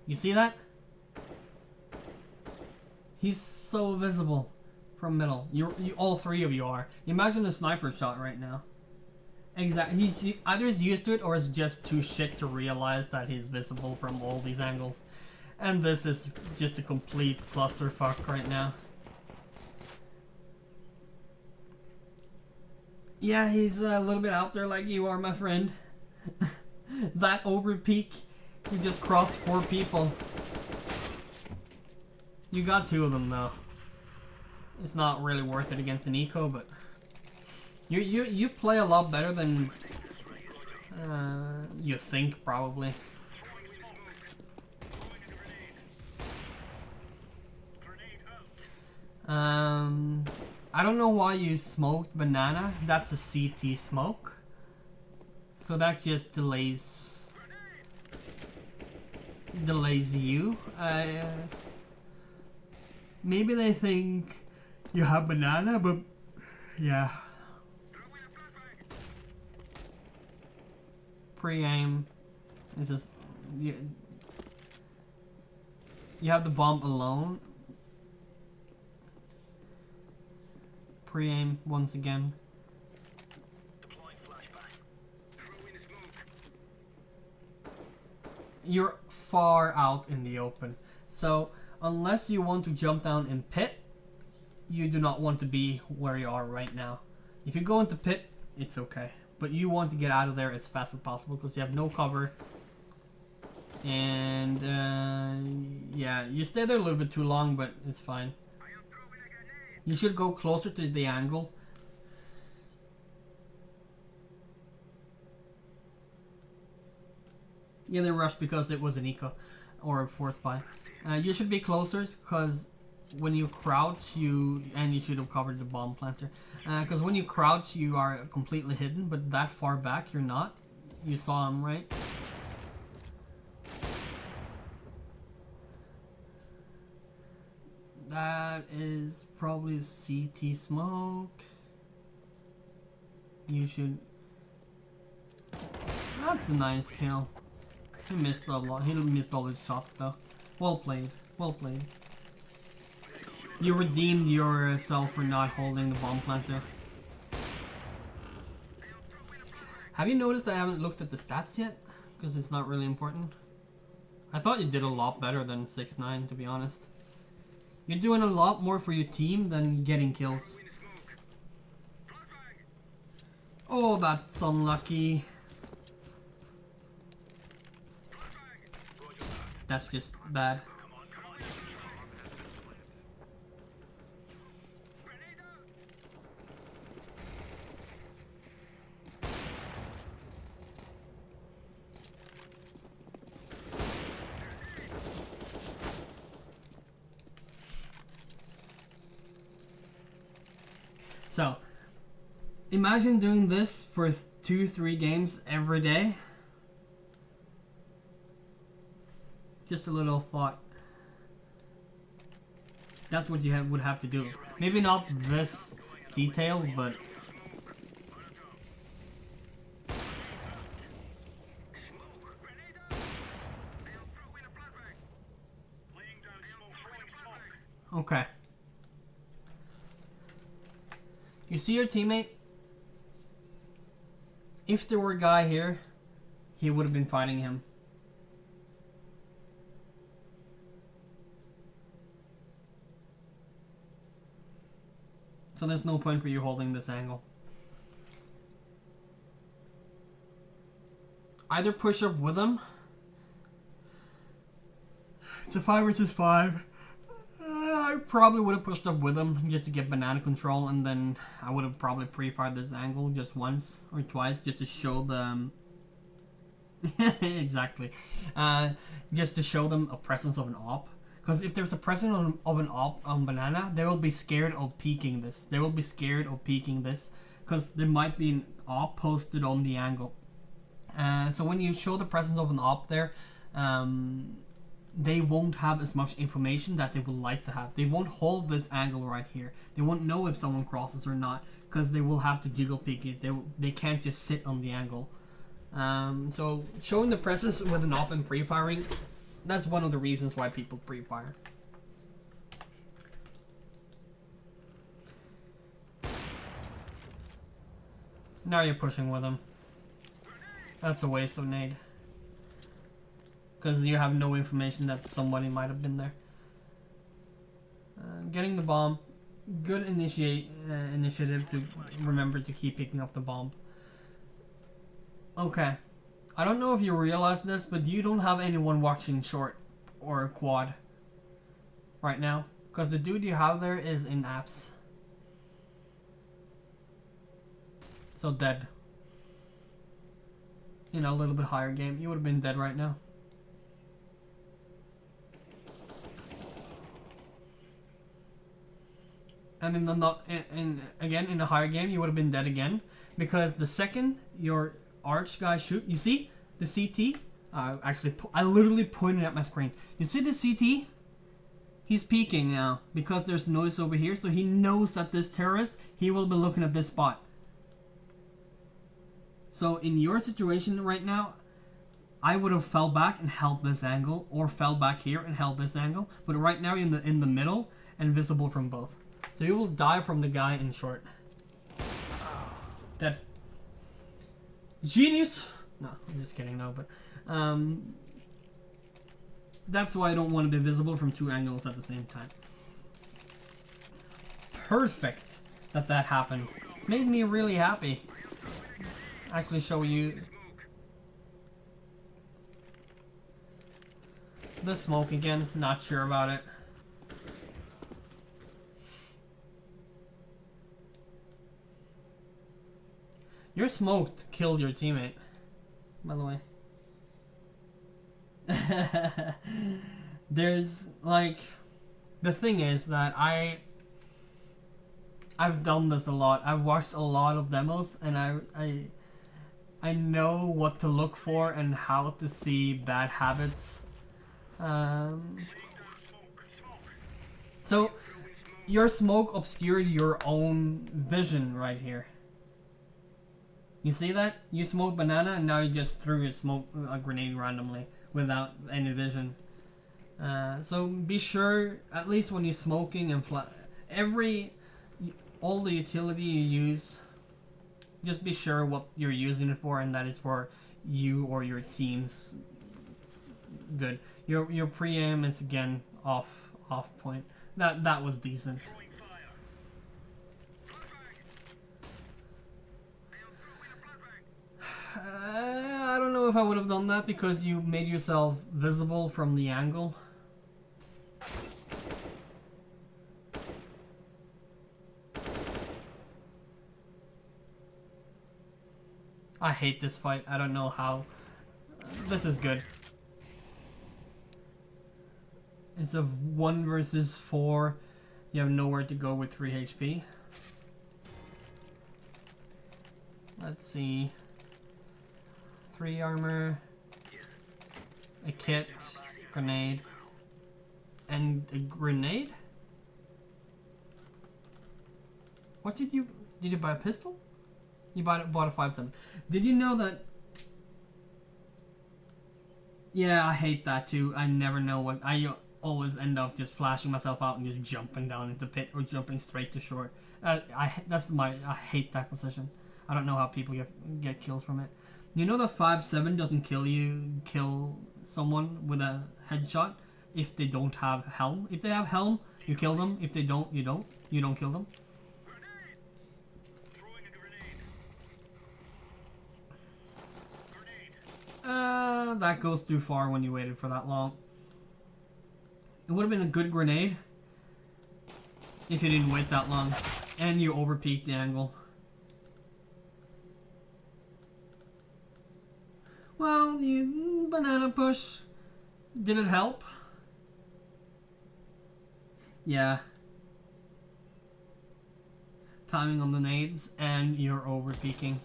You see that? He's so visible from middle. You all three of you are. Imagine a sniper shot right now. Exactly. He either is used to it or is just too shit to realize that he's visible from all these angles. And this is just a complete clusterfuck right now. Yeah, he's a little bit out there like you are, my friend. That over peak, you just crossed 4 people. You got 2 of them though. It's not really worth it against an eco, but you play a lot better than you think probably. I don't know why you smoked banana. That's a CT smoke. So that just delays you. Maybe they think you have banana, but yeah. Pre-aim. It's just you have the bomb alone. Pre-aim once again. You're far out in the open. So unless you want to jump down in pit, you do not want to be where you are right now. If you go into pit, it's okay. But you want to get out of there as fast as possible because you have no cover. And yeah, you stay there a little bit too long, but it's fine. You should go closer to the angle. Yeah, they rushed because it was an eco or a force buy. You should be closer because when you crouch, you should have covered the bomb planter. Because when you crouch, you are completely hidden, but that far back, you're not. You saw him, right? That is probably CT smoke. You should. That's a nice kill. He missed a lot. He missed all his shots though. Well played. Well played. You redeemed yourself for not holding the bomb planter. Have you noticed I haven't looked at the stats yet? Because it's not really important. I thought you did a lot better than 6-9, to be honest. You're doing a lot more for your team than getting kills. Oh, that's unlucky. That's just bad. So, imagine doing this for 2-3 games every day. Just a little thought. That's what you would have to do. Maybe not this detailed, but... Okay. You see your teammate? If there were a guy here, he would have been fighting him. So there's no point for you holding this angle. Either push up with him. It's a 5 versus 5. probably would have pushed up with him just to get banana control, and then I would have probably pre-fired this angle just once or twice just to show them. Exactly. Just to show them a presence of an op. Because if there's a presence of an op on banana, they will be scared of peeking this. They will be scared of peeking this because there might be an op posted on the angle. So when you show the presence of an op there, they won't have as much information that they would like to have. They won't hold this angle right here. They won't know if someone crosses or not because they will have to jiggle peek it. They can't just sit on the angle. So showing the presence with an op and pre-firing, that's one of the reasons why people pre-fire. Now you're pushing with them. That's a waste of nade. Because you have no information that somebody might have been there. Getting the bomb. Good initiative to remember to keep picking up the bomb. Okay. I don't know if you realize this, but you don't have anyone watching short or quad right now. Because the dude you have there is in apps. So dead. In a little bit higher game, you would have been dead right now. And in a higher game, you would have been dead again, because the second your arch guy shoot, you see the CT. I literally pointed at my screen. You see the CT? He's peeking now because there's noise over here, so he knows that this terrorist, he will be looking at this spot. So in your situation right now, I would have fell back and held this angle, or fell back here and held this angle. But right now you're in the middle and visible from both. So you will die from the guy in short. Dead. Genius! No, I'm just kidding, no, but... that's why I don't want to be visible from two angles at the same time. Perfect that happened. Made me really happy. Actually show you... the smoke again, not sure about it. Your smoke killed your teammate, by the way. There's like, the thing is that I've done this a lot. I've watched a lot of demos, and I know what to look for and how to see bad habits. So your smoke obscured your own vision right here. You see that? You smoked banana and now you just threw a grenade randomly without any vision. So be sure, at least when you're smoking and all the utility you use, just be sure what you're using it for, and that is for you or your team's good. Your pre-aim is again off point. That was decent. I don't know if I would have done that because you made yourself visible from the angle. I hate this fight. I don't know how. This is good. Instead of 1 versus 4, you have nowhere to go with 3 HP. Let's see. 3 armor, a kit, grenade, and a grenade? What did you buy a pistol? You bought a 5.7. Did you know that? Yeah, I hate that too. I never know what, I always end up just flashing myself out and just jumping down into pit or jumping straight to short. I hate that position. I don't know how people get kills from it. You know that 5.7 doesn't kill someone with a headshot if they don't have helm. If they have helm, you kill them. If they don't, you don't. You don't kill them. That goes too far when you waited for that long. It would have been a good grenade if you didn't wait that long. And you overpeaked the angle. Well, you banana push. Did it help? Yeah. Timing on the nades, and you're over peaking.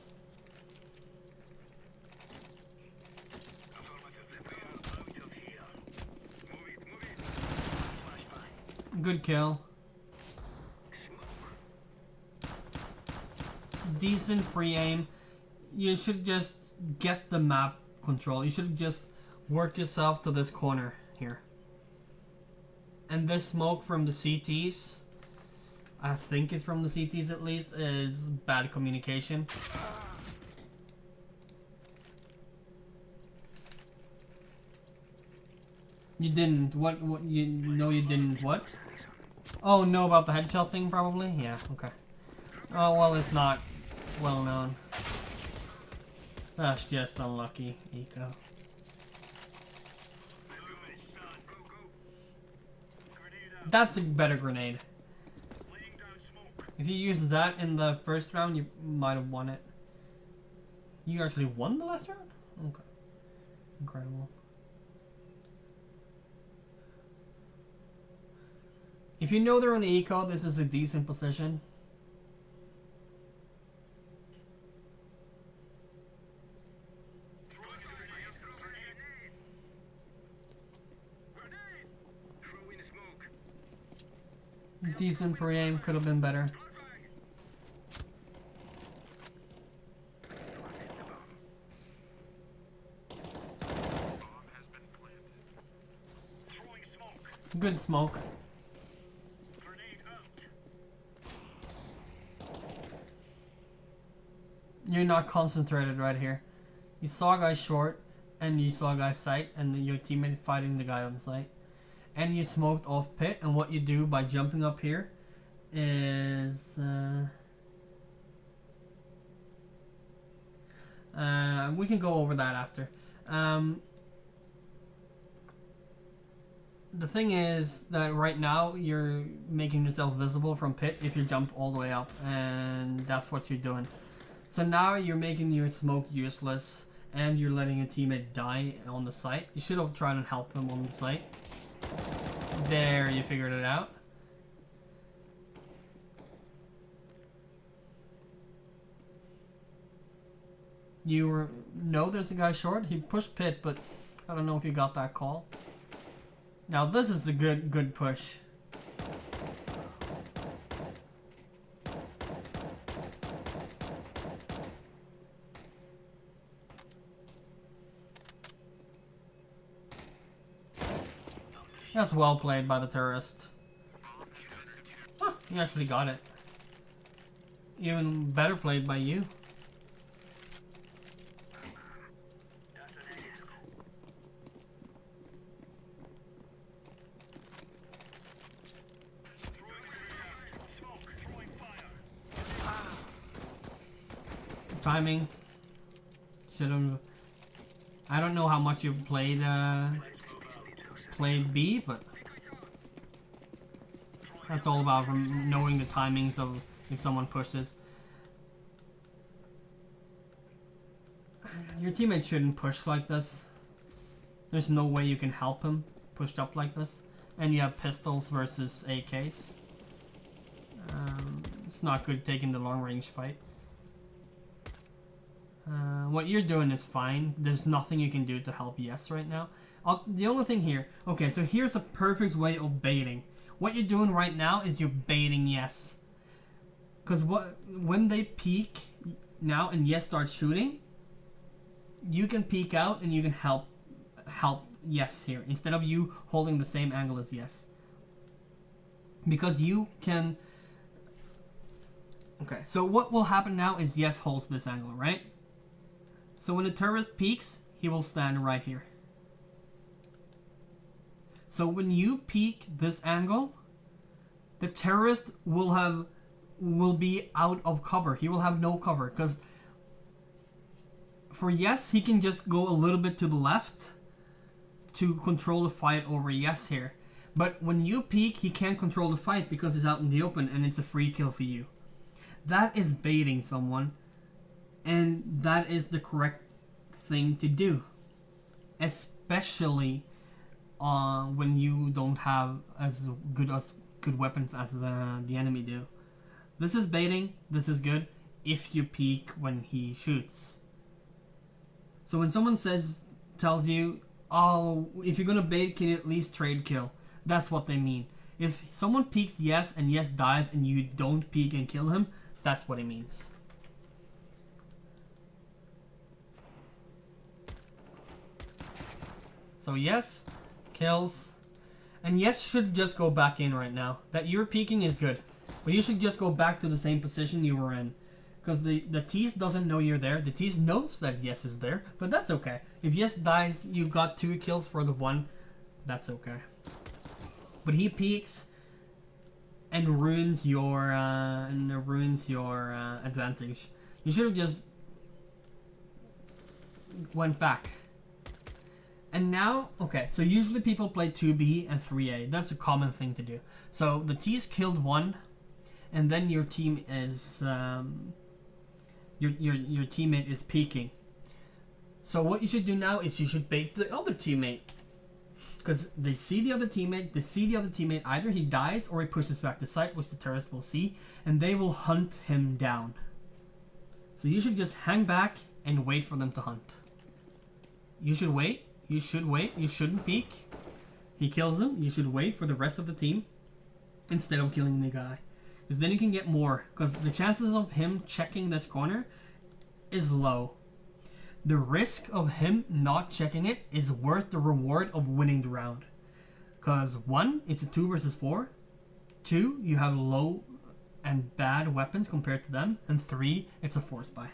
Good kill. Decent pre-aim. You should just get the map control. You should just work yourself to this corner here. And this smoke from the CTs, I think it's from the CTs at least, is bad communication. You didn't, what, you know you didn't what? Oh, know about the headshell thing probably? Yeah, okay. Oh, well, it's not well known. That's just unlucky, Eco. That's a better grenade. If you used that in the first round, you might have won it. You actually won the last round? Okay. Incredible. If you know they're on the eco, this is a decent position. Decent pre-aim, could have been better. Good smoke. You're not concentrated right here. You saw a guy short, and you saw a guy sight, and then your teammate fighting the guy on sight. And you smoked off pit, and what you do by jumping up here is... we can go over that after. The thing is that right now you're making yourself visible from pit if you jump all the way up, and that's what you're doing. So now you're making your smoke useless, and you're letting a teammate die on the site. You should have tried and help him on the site. There, you figured it out. You know there's a guy short. He pushed pit, but I don't know if you got that call. Now this is a good push. That's well played by the terrorist. Huh, you actually got it. Even better played by you. Timing. Should've... I don't know how much you've played, played B, but that's all about knowing the timings of if someone pushes. Your teammates shouldn't push like this. There's no way you can help him pushed up like this. And you have pistols versus AKs. It's not good taking the long range fight. What you're doing is fine. There's nothing you can do to help Yes right now. The only thing here... Okay, so here's a perfect way of baiting. What you're doing right now is you're baiting Yes. Because when they peek now and Yes starts shooting, you can peek out and you can help Yes here. Instead of you holding the same angle as Yes. Because you can... Okay, so what will happen now is Yes holds this angle, right? So when the terrorist peeks, he will stand right here. So when you peek this angle, the terrorist will be out of cover. He will have no cover, because for Yes, he can just go a little bit to the left to control the fight over Yes here. But when you peek, he can't control the fight because he's out in the open and it's a free kill for you. That is baiting someone, and that is the correct thing to do. Especially when you don't have as good weapons as the enemy do. This is baiting, this is good, if you peek when he shoots. So when someone tells you, oh, if you're gonna bait, can you at least trade kill? That's what they mean. If someone peeks yes and yes dies and you don't peek and kill him, that's what it means. So yes, kills. And yes should just go back in right now. That you're peeking is good. But you should just go back to the same position you were in. Because the Tease doesn't know you're there. The Tease knows that yes is there. But that's okay. If yes dies, you got 2 kills for the 1. That's okay. But he peeks and ruins your advantage. You should have just went back. And now, okay, so usually people play 2B and 3A. That's a common thing to do. So the T's killed 1, and then your team is your teammate is peeking. So what you should do now is you should bait the other teammate. Because they see the other teammate, either he dies or he pushes back the site, which the terrorist will see, and they will hunt him down. So you should just hang back and wait for them to hunt. You should wait. You shouldn't peek. He kills him. You should wait for the rest of the team instead of killing the guy. Because then you can get more. Because the chances of him checking this corner is low. The risk of him not checking it is worth the reward of winning the round. Because 1, it's a 2 versus 4. 2, you have low and bad weapons compared to them. And 3, it's a force buy.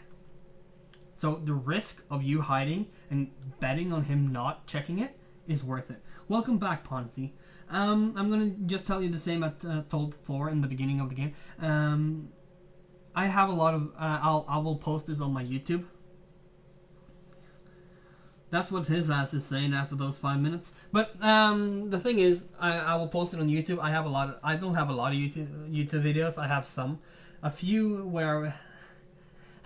So the risk of you hiding and betting on him not checking it is worth it. Welcome back, Ponzi. I'm gonna just tell you the same I told Thor in the beginning of the game. I have a lot of. I will post this on my YouTube. That's what his ass is saying after those 5 minutes. But the thing is, I will post it on YouTube. I have a lot. I don't have a lot of YouTube videos. I have some, a few where.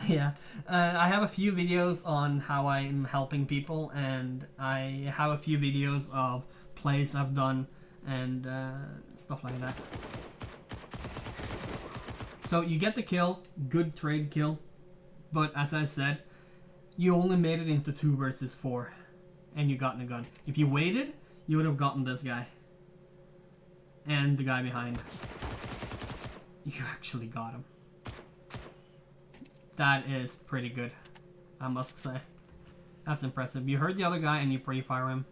Yeah, I have a few videos on how I am helping people, and I have a few videos of plays I've done and stuff like that. So you get the kill, good trade kill, but as I said, you only made it into 2 versus 4, and you got in a gun. If you waited, you would have gotten this guy and the guy behind. You actually got him. That is pretty good, I must say. That's impressive. You heard the other guy and you pre-fire him.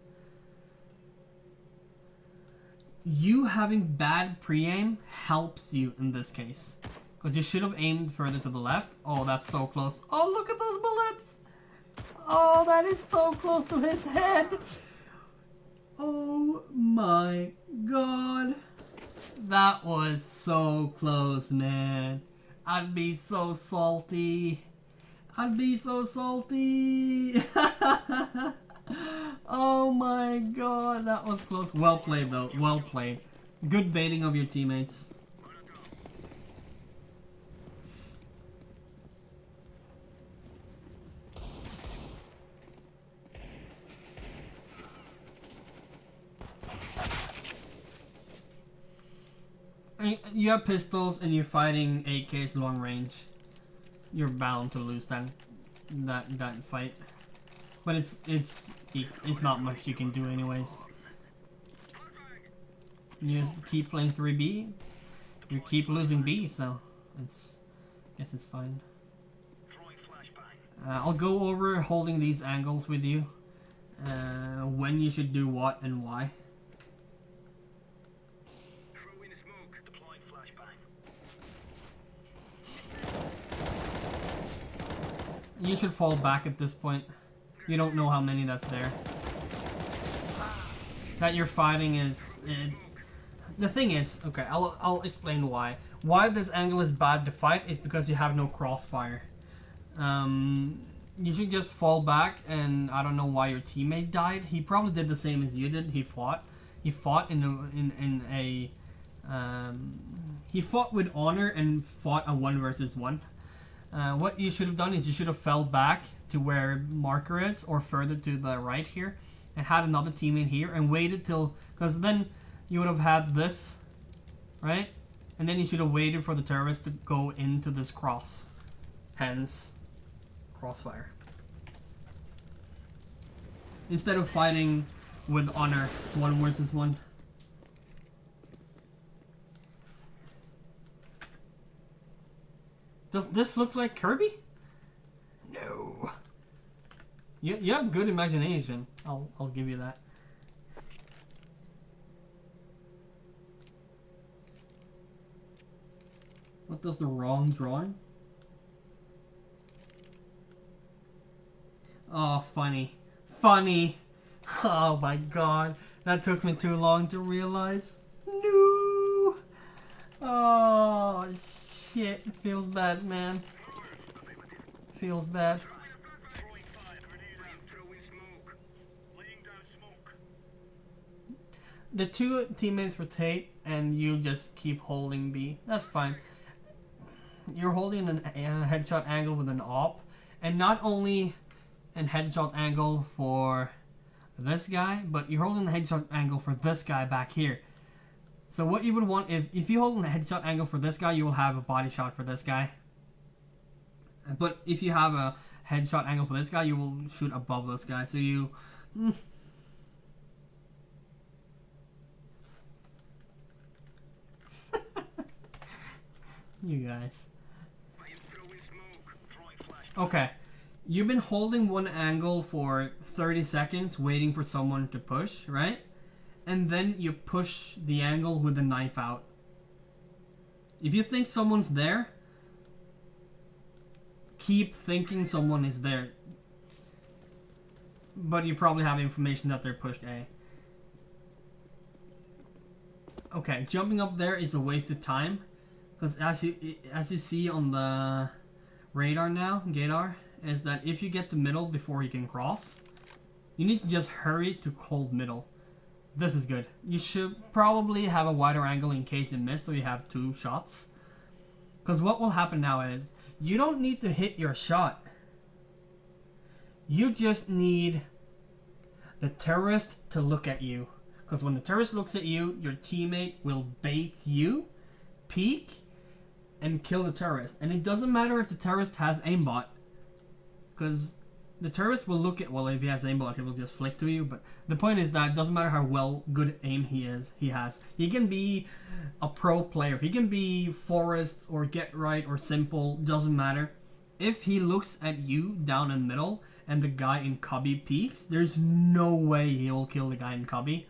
You having bad pre-aim helps you in this case. Because you should have aimed further to the left. Oh, that's so close. Oh, look at those bullets! Oh, that is so close to his head! Oh my god. That was so close, man. I'd be so salty. I'd be so salty. Oh my god, that was close. Well played though, well played. Good baiting of your teammates. You have pistols and you're fighting AKs long range. You're bound to lose that fight. But it's not much you can do anyways. You keep playing 3B, you keep losing B, so guess it's fine. I'll go over holding these angles with you. When you should do what and why. You should fall back at this point. You don't know how many that's there. That you're fighting is... the thing is, okay, I'll explain why. Why this angle is bad to fight is because you have no crossfire. You should just fall back, and I don't know why your teammate died. He probably did the same as you did. He fought. he fought he fought with honor and fought a 1 versus 1. What you should have done is you should have fell back to where marker is, or further to the right here, and had another team in here and waited till, because then you would have had this, right? And then you should have waited for the terrorists to go into this cross. Hence, crossfire. Instead of fighting with honor, 1 versus 1. Does this look like Kirby? No. You have good imagination. I'll give you that. What does the wrong drawing? Oh, funny. Funny. Oh my god. That took me too long to realize. No. Oh, shit. Feels bad, man. Feels bad. The 2 teammates rotate and you just keep holding B. That's fine. You're holding a headshot angle with an op, and not only an headshot angle for this guy, but you're holding the headshot angle for this guy back here. So what you would want, if you hold a headshot angle for this guy, you will have a body shot for this guy. But if you have a headshot angle for this guy, you will shoot above this guy. So you... You guys. Okay. You've been holding one angle for 30 seconds waiting for someone to push, right? And then you push the angle with the knife out. If you think someone's there, keep thinking someone is there. But you probably have information that they're pushed A. Okay, jumping up there is a waste of time. Because as you see on the radar now, Gator, is that if you get to middle before you can cross, you need to just hurry to cold middle. This is good. You should probably have a wider angle in case you miss, so you have 2 shots. Because what will happen now is, you don't need to hit your shot. You just need the terrorist to look at you. Because when the terrorist looks at you, your teammate will bait you, peek, and kill the terrorist. And it doesn't matter if the terrorist has aimbot, because the terrorist will look at, well, if he has aimbot, he will just flick to you. But the point is that it doesn't matter how good aim he has. He can be a pro player. He can be Forest or Get Right or Simple. Doesn't matter. If he looks at you down in middle and the guy in cubby peeks, there's no way he will kill the guy in cubby.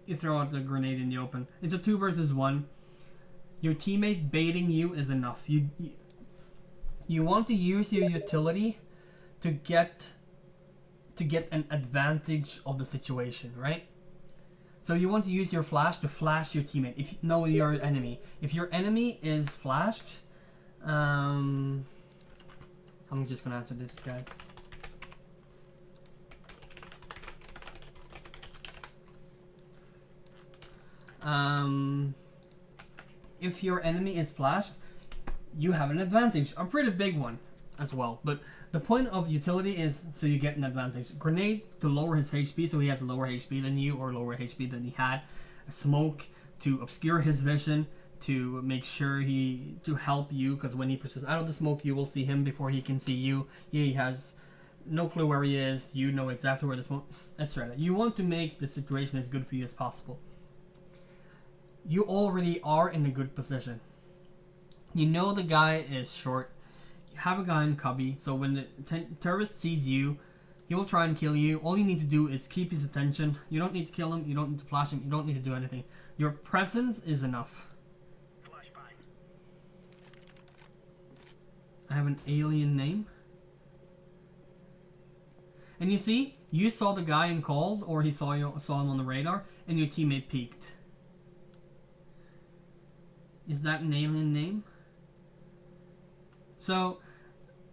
You throw out the grenade in the open. It's a 2 versus 1. Your teammate baiting you is enough. You want to use your utility to get an advantage of the situation, right? So you want to use your flash to flash your teammate. If you know your enemy. If your enemy is flashed, I'm just gonna answer this, guys. If your enemy is flashed, you have an advantage, a pretty big one as well. But the point of utility is so you get an advantage. Grenade to lower his HP, so he has a lower HP than you, or lower HP than he had. A smoke to obscure his vision, to make sure to help you, because when he pushes out of the smoke, you will see him before he can see you. He has no clue where he is. You know exactly where the smoke is, etc. You want to make the situation as good for you as possible. You already are in a good position. You know the guy is short. You have a guy in cubby, so when the terrorist sees you, he will try and kill you. All you need to do is keep his attention. You don't need to kill him. You don't need to flash him. You don't need to do anything. Your presence is enough. I have an alien name. And you see, you saw the guy in cold, or he saw him on the radar, and your teammate peeked. Is that an alien name? So,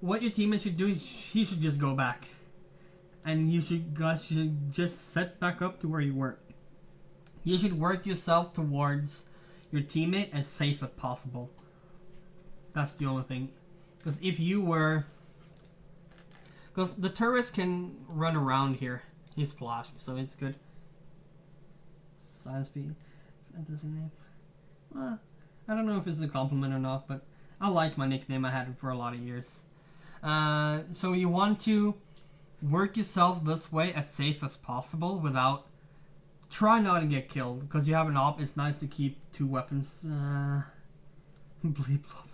what your teammate should do is he should just go back. and you guys should just set back up to where you were. You should work yourself towards your teammate as safe as possible. That's the only thing. Because if you were... Because the tourist can run around here. He's splashed, so it's good. Science speed. Fantasy name. I don't know if it's a compliment or not, but I like my nickname. I had it for a lot of years. So you want to work yourself this way as safe as possible without... Try not to get killed, because you have an op. It's nice to keep 2 weapons. Bleep blop.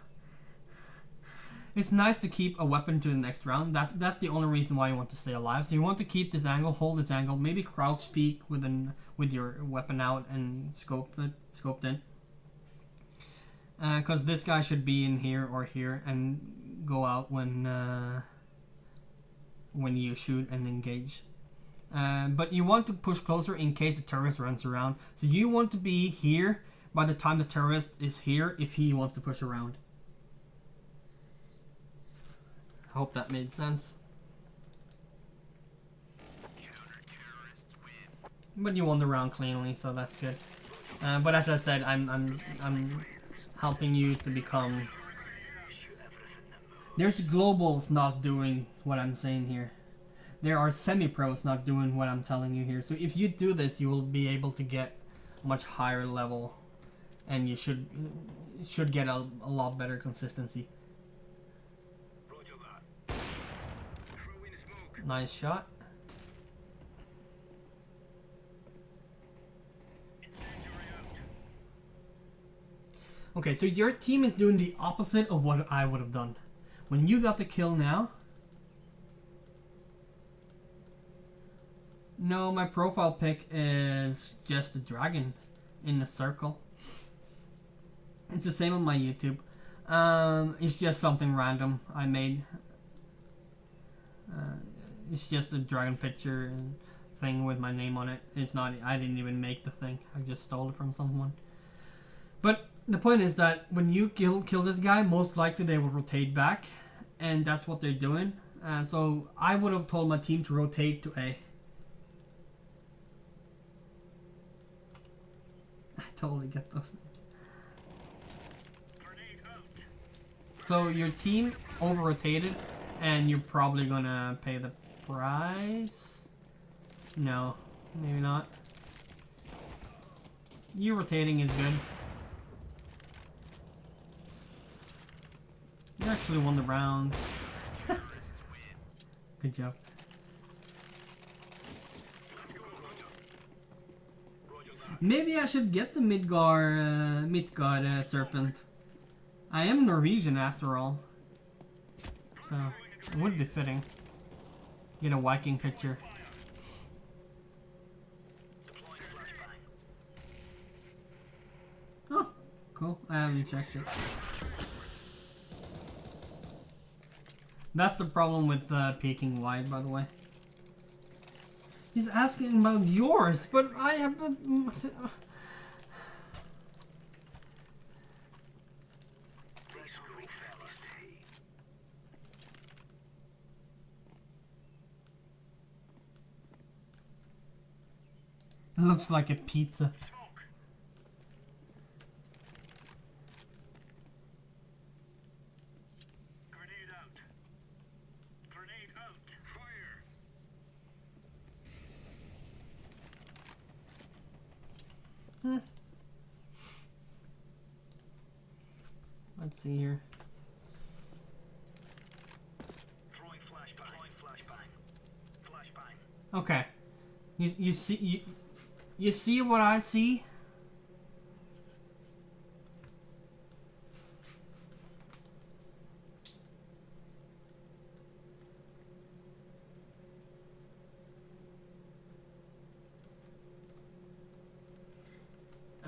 It's nice to keep a weapon to the next round. That's the only reason why you want to stay alive. So you want to keep this angle, hold this angle, maybe crouch peek with your weapon out and scoped in. Because this guy should be in here or here and go out when you shoot and engage. But you want to push closer in case the terrorist runs around. So you want to be here by the time the terrorist is here if he wants to push around. I hope that made sense. But you won the round cleanly, so that's good. But as I said, I'm helping you to become... There's globals not doing what I'm saying here. There are semi-pros not doing what I'm telling you here. So if you do this, you will be able to get much higher level, and you should get a lot better consistency. Nice shot. Okay, so your team is doing the opposite of what I would have done. When you got the kill now... No, my profile pic is just a dragon in a circle. It's the same on my YouTube. It's just something random I made. It's just a dragon picture and thing with my name on it. It's not. I didn't even make the thing. I just stole it from someone. But the point is that when you kill this guy, most likely they will rotate back, and that's what they're doing. So I would have told my team to rotate to A. Totally get those names. So your team over-rotated, and you're probably gonna pay the price? No, maybe not. You rotating is good. You actually won the round. Good job. Maybe I should get the Midgard serpent. I am Norwegian after all. So, it would be fitting. Get a Viking picture. Oh, cool. I haven't checked it. That's the problem with peeking wide, by the way. He's asking about yours, but I have... It looks like a pizza. Let's see here. Okay. You see what I see?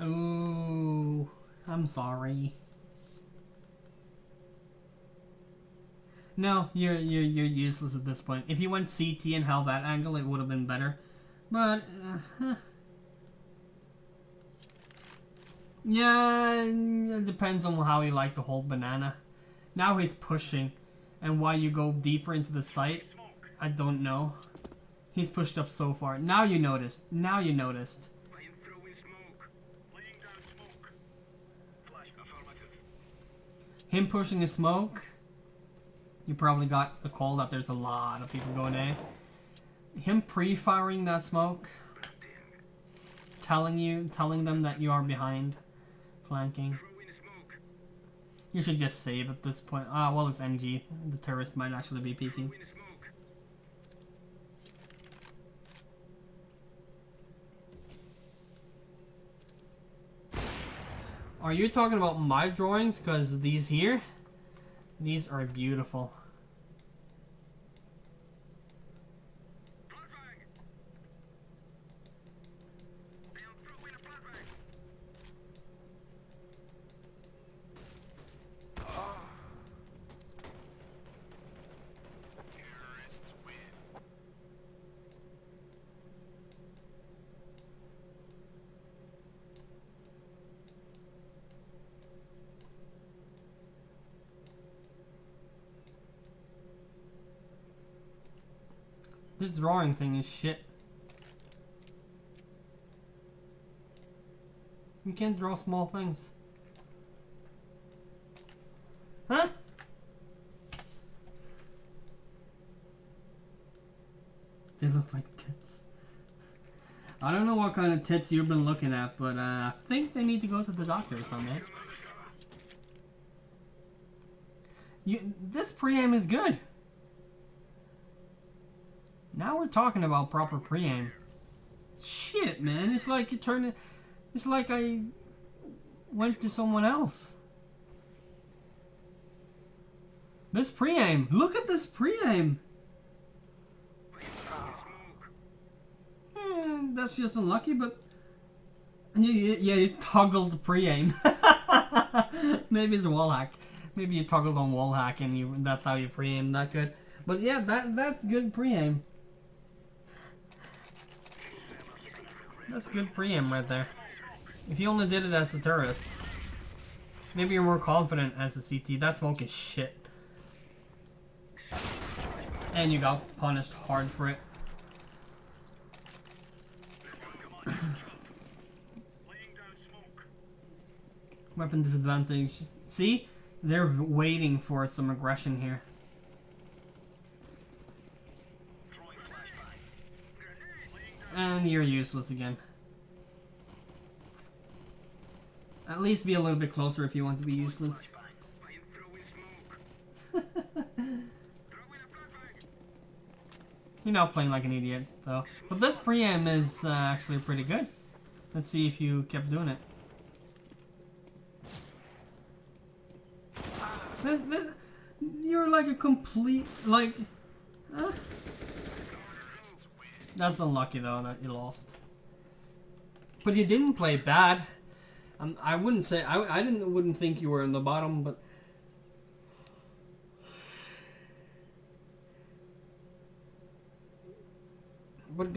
Oh, I'm sorry. No, you're useless at this point. If you went CT and held that angle, it would have been better. But yeah, it depends on how you like to hold banana. Now he's pushing, and why you go deeper into the site, I don't know. He's pushed up so far. Now you noticed. Now you noticed. I am throwing smoke. Laying down smoke. Flash affirmative. Him pushing the smoke. You probably got the call that there's a lot of people going A. Him pre-firing that smoke. Telling them that you are behind. Flanking. Throwing smoke. You should just save at this point. Ah, well, it's MG. The terrorist might actually be peeking. Throwing smoke. Are you talking about my drawings? Because these here, these are beautiful. Flashbang. I am throwing a flashbang. Terrorists win. This drawing thing is shit. You can't draw small things. Huh? They look like tits. I don't know what kind of tits you've been looking at, but I think they need to go to the doctor or something. This pre-aim is good. Now we're talking about proper pre-aim. Shit, man. It's like you turn it... It's like I went to someone else. This pre-aim. Look at this pre-aim. That's just unlucky, but... Yeah, you toggled the pre-aim. Maybe it's a wall hack. Maybe you toggled on wall hack and that's how you pre-aim that good. But yeah, that's good pre-aim. That's good pre-aim right there. If you only did it as a terrorist. Maybe you're more confident as a CT. That smoke is shit. And you got punished hard for it. Weapon disadvantage. See? They're waiting for some aggression here. And you're useless again. At least be a little bit closer if you want to be useless. You're not playing like an idiot, though. But this pre-aim is actually pretty good. Let's see if you kept doing it. You're like a complete, like... That's unlucky, though, that you lost. But you didn't play bad. I wouldn't say... I wouldn't think you were in the bottom, but